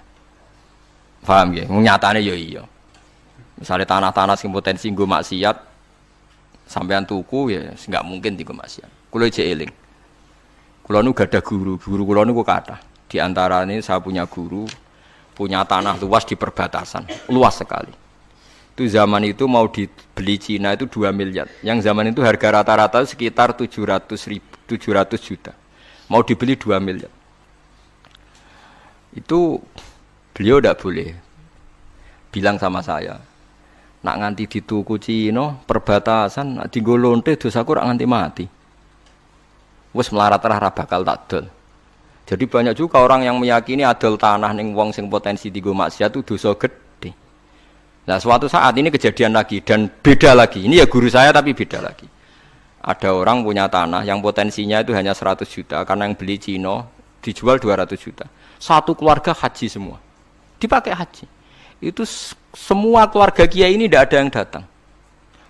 Paham ya? Nyatanya ya iya. Misalnya tanah-tanah sing potensi nggo maksiat sampean tuku ya nggak mungkin dienggo maksiat. Kula jek eling. Kula nu gadah guru kula niku kathah. Di antaranya saya punya guru punya tanah luas di perbatasan, luas sekali. Itu zaman itu mau dibeli Cina itu 2 miliar. Yang zaman itu harga rata-rata sekitar 700 juta. Mau dibeli 2 miliar. Itu beliau tidak boleh bilang sama saya. Nak nganti dituku Cina perbatasan, nak dienggo lonte dosaku rak nganti mati. Wes melarat ra bakal tak dol. Jadi banyak juga orang yang meyakini adol tanah ning wong sing potensi dienggo maksiat itu dosa gede. Nah suatu saat ini kejadian lagi dan beda lagi. Ini ya guru saya tapi beda lagi. Ada orang punya tanah yang potensinya itu hanya 100 juta karena yang beli Cina dijual 200 juta. Satu keluarga haji semua. Dipakai haji. Itu semua keluarga kiai ini tidak ada yang datang.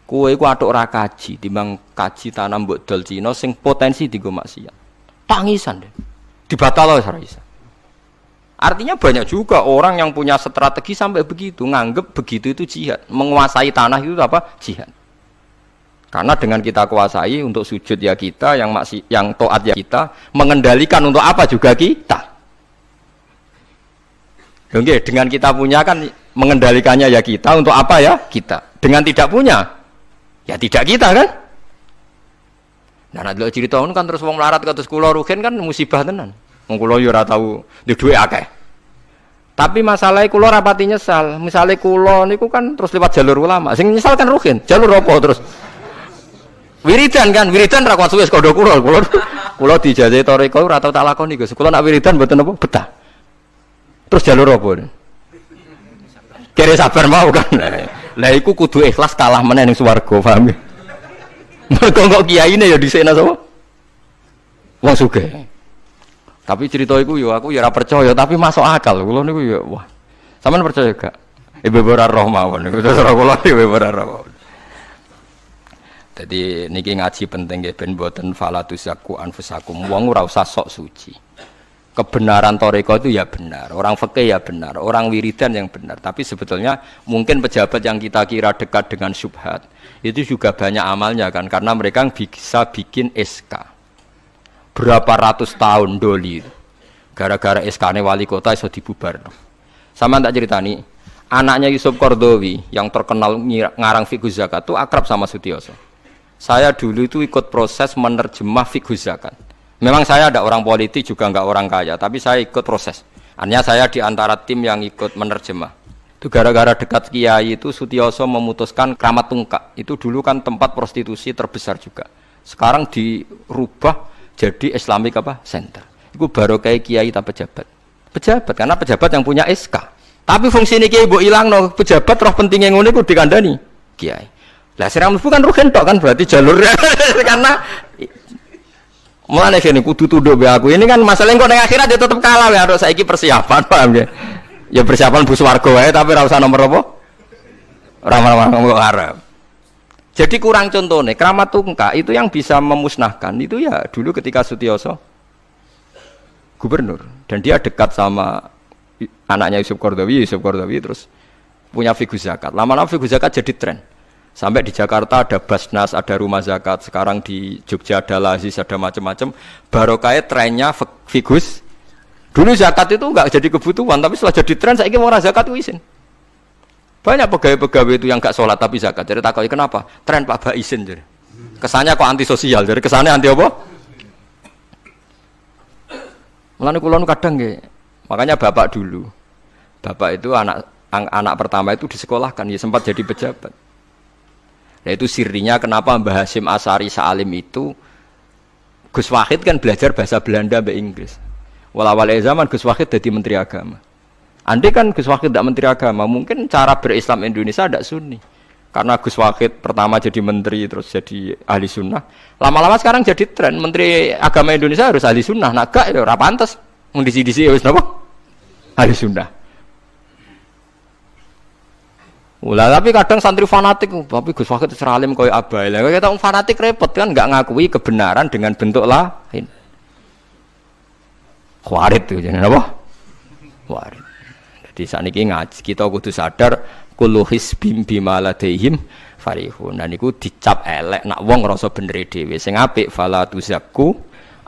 Kowe iku atuk ora kaji, timbang kaji tanah mbok dol Cina sing potensi dienggo maksiat. Tangisan deh. Dibatalo ora iso. Artinya banyak juga orang yang punya strategi sampai begitu, nganggep begitu itu jihad, menguasai tanah itu apa? Jihad. Karena dengan kita kuasai untuk sujud ya kita, yang taat ya kita, mengendalikan untuk apa juga kita. Oke, dengan kita punya kan mengendalikannya ya kita, untuk apa ya kita. Dengan tidak punya, ya tidak kita kan. Nah, nek cerita kan terus wong melarat kados kula rugen kan musibah tenan. Wong kula yo ora tau duwe akeh. Tapi masalahnya kula rapati nyesal. Misale kula niku kan terus lewat jalur ulama. Sing nyesal kan rugen. Jalur apa terus? Wiridan kan, wiridan ra kuat suwe kondo kula. Kula dijajahi toreko ora tau tak lakoni Gus. Kula nak wiridan mboten apa betah. Terus jalur apa? Kira sabar mau kan. Lah iku kudu ikhlas kalah meneh ning swarga, paham ya? Mergo kok kiyaine ya dhisikna sapa? Wong sugih. Tapi cerita iku yo aku ya ora percaya, tapi masuk akal. Kula niku ya wah. Sampeyan percaya gak? Ibu ora roh mawon niku terus kula ibu ora roh. Jadi niki ngaji penting nggih ben mboten falatusaku anfusakum. Wong ora usah sok suci. Kebenaran toreko itu ya benar, orang fikih ya benar, orang wiridan yang benar. Tapi sebetulnya mungkin pejabat yang kita kira dekat dengan syubhat itu juga banyak amalnya kan, karena mereka bisa bikin SK berapa ratus tahun doli gara-gara SK-nya wali kota iso dibubar. Sama tak ceritani, anaknya Yusuf Qaradawi yang terkenal ngarang fiqh zakat itu akrab sama Sutioso. Saya dulu itu ikut proses menerjemah fiqh zakat. Memang saya ada orang politik juga enggak orang kaya, tapi saya ikut proses. Artinya saya di antara tim yang ikut menerjemah. Itu gara-gara dekat kiai itu Sutioso memutuskan Kramat Tungkak. Itu dulu kan tempat prostitusi terbesar juga. Sekarang dirubah jadi Islamic apa? Center. Itu baru kayak kiai tak pejabat. Pejabat karena pejabat yang punya SK. Tapi fungsi ini kiai mbok ilangno, pejabat roh pentingnya ngono iku dikandani kiai. Lah sirang bukan rugen tok kan berarti jalurnya karena mulane kene kudu tunduk be aku. Ini kan masalah kok ning akhirat ya tetep kalah ya harus saiki persiapan, paham ya? Ya persiapan bus warga wae tapi ora usah nomor apa? Ora arep. Jadi kurang contohnya, Kramat Tungkak itu yang bisa memusnahkan itu ya dulu ketika Sutioso gubernur dan dia dekat sama anaknya Yusuf Qaradawi terus punya fiqh zakat. Lama-lama fiqh zakat jadi tren. Sampai di Jakarta ada Basnas, ada rumah zakat. Sekarang di Jogja ada Lazis, ada macam-macam. Barokah trennya figus. Dulu zakat itu enggak jadi kebutuhan, tapi setelah jadi tren, saya ingin orang zakat itu izin. Banyak pegawai-pegawai itu yang enggak sholat tapi zakat. Jadi takutnya kenapa? Tren Pak Ba izin. Jadi. Kesannya kok antisosial. Jadi kesannya anti apa? Mulane kula kadang nggih. Makanya bapak dulu. Bapak itu anak pertama itu disekolahkan, ya sempat jadi pejabat. Nah itu sirinya kenapa Mbah Hasyim Asy'ari Salim itu Gus Wahid kan belajar bahasa Belanda sampai Inggris. Walawal zaman Gus Wahid jadi menteri agama. Andai kan Gus Wahid tidak menteri agama, mungkin cara berislam Indonesia tidak sunni. Karena Gus Wahid pertama jadi menteri terus jadi ahli sunnah. Lama-lama sekarang jadi tren menteri agama Indonesia harus ahli sunnah. Nah gak ya ora pantes. Mung disi-disi wis napa? Ahli sunnah. Ulah tapi kadang santri fanatik, tapi Gus Wahid seralim koyo abai. Lah kita fanatik repot kan enggak ngakui kebenaran dengan bentuk lain. Khawarit itu jenenge apa? Khawarit. Jadi sakniki ngaji kita kudu sadar kullu hisbim bima ladaihim farihun. Dan niku dicap elek nak wong ngrasa bener dhewe. Sing apik fala tuzakku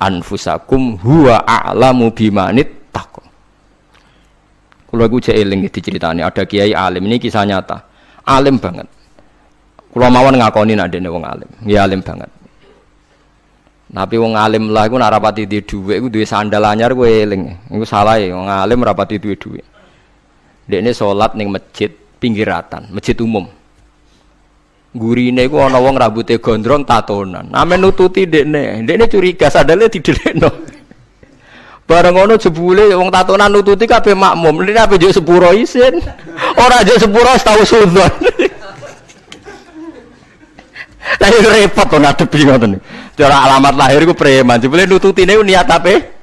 anfusakum huwa a'lamu bimanit taqwa. Kalau aku cek eling diceritani ada kiai alim ini kisah nyata. Alim banget. Kula mawon ngakoni nek dene wong alim. Ya alim banget. Tapi wong alim lah iku nek rapati duwe dhuwit iku duwe sandal anyar kowe eling. Iku salah ya wong alim rapati duwe dhuwit. Dekne salat ning masjid pinggiratan, masjid umum. Gurine iku ana wong rambute gondrong tatonan. Ame nututi dekne. Dekne curiga sandale didelekno. Bareng ngono jebule wong tatonan nututi kabeh makmum. Lha ape njuk sepuro isin. Ora njuk sepuro tau sudzon. Lah repot to ngadepi ngoten. Cara alamat lahir iku preman. Jebule nututine niat ape?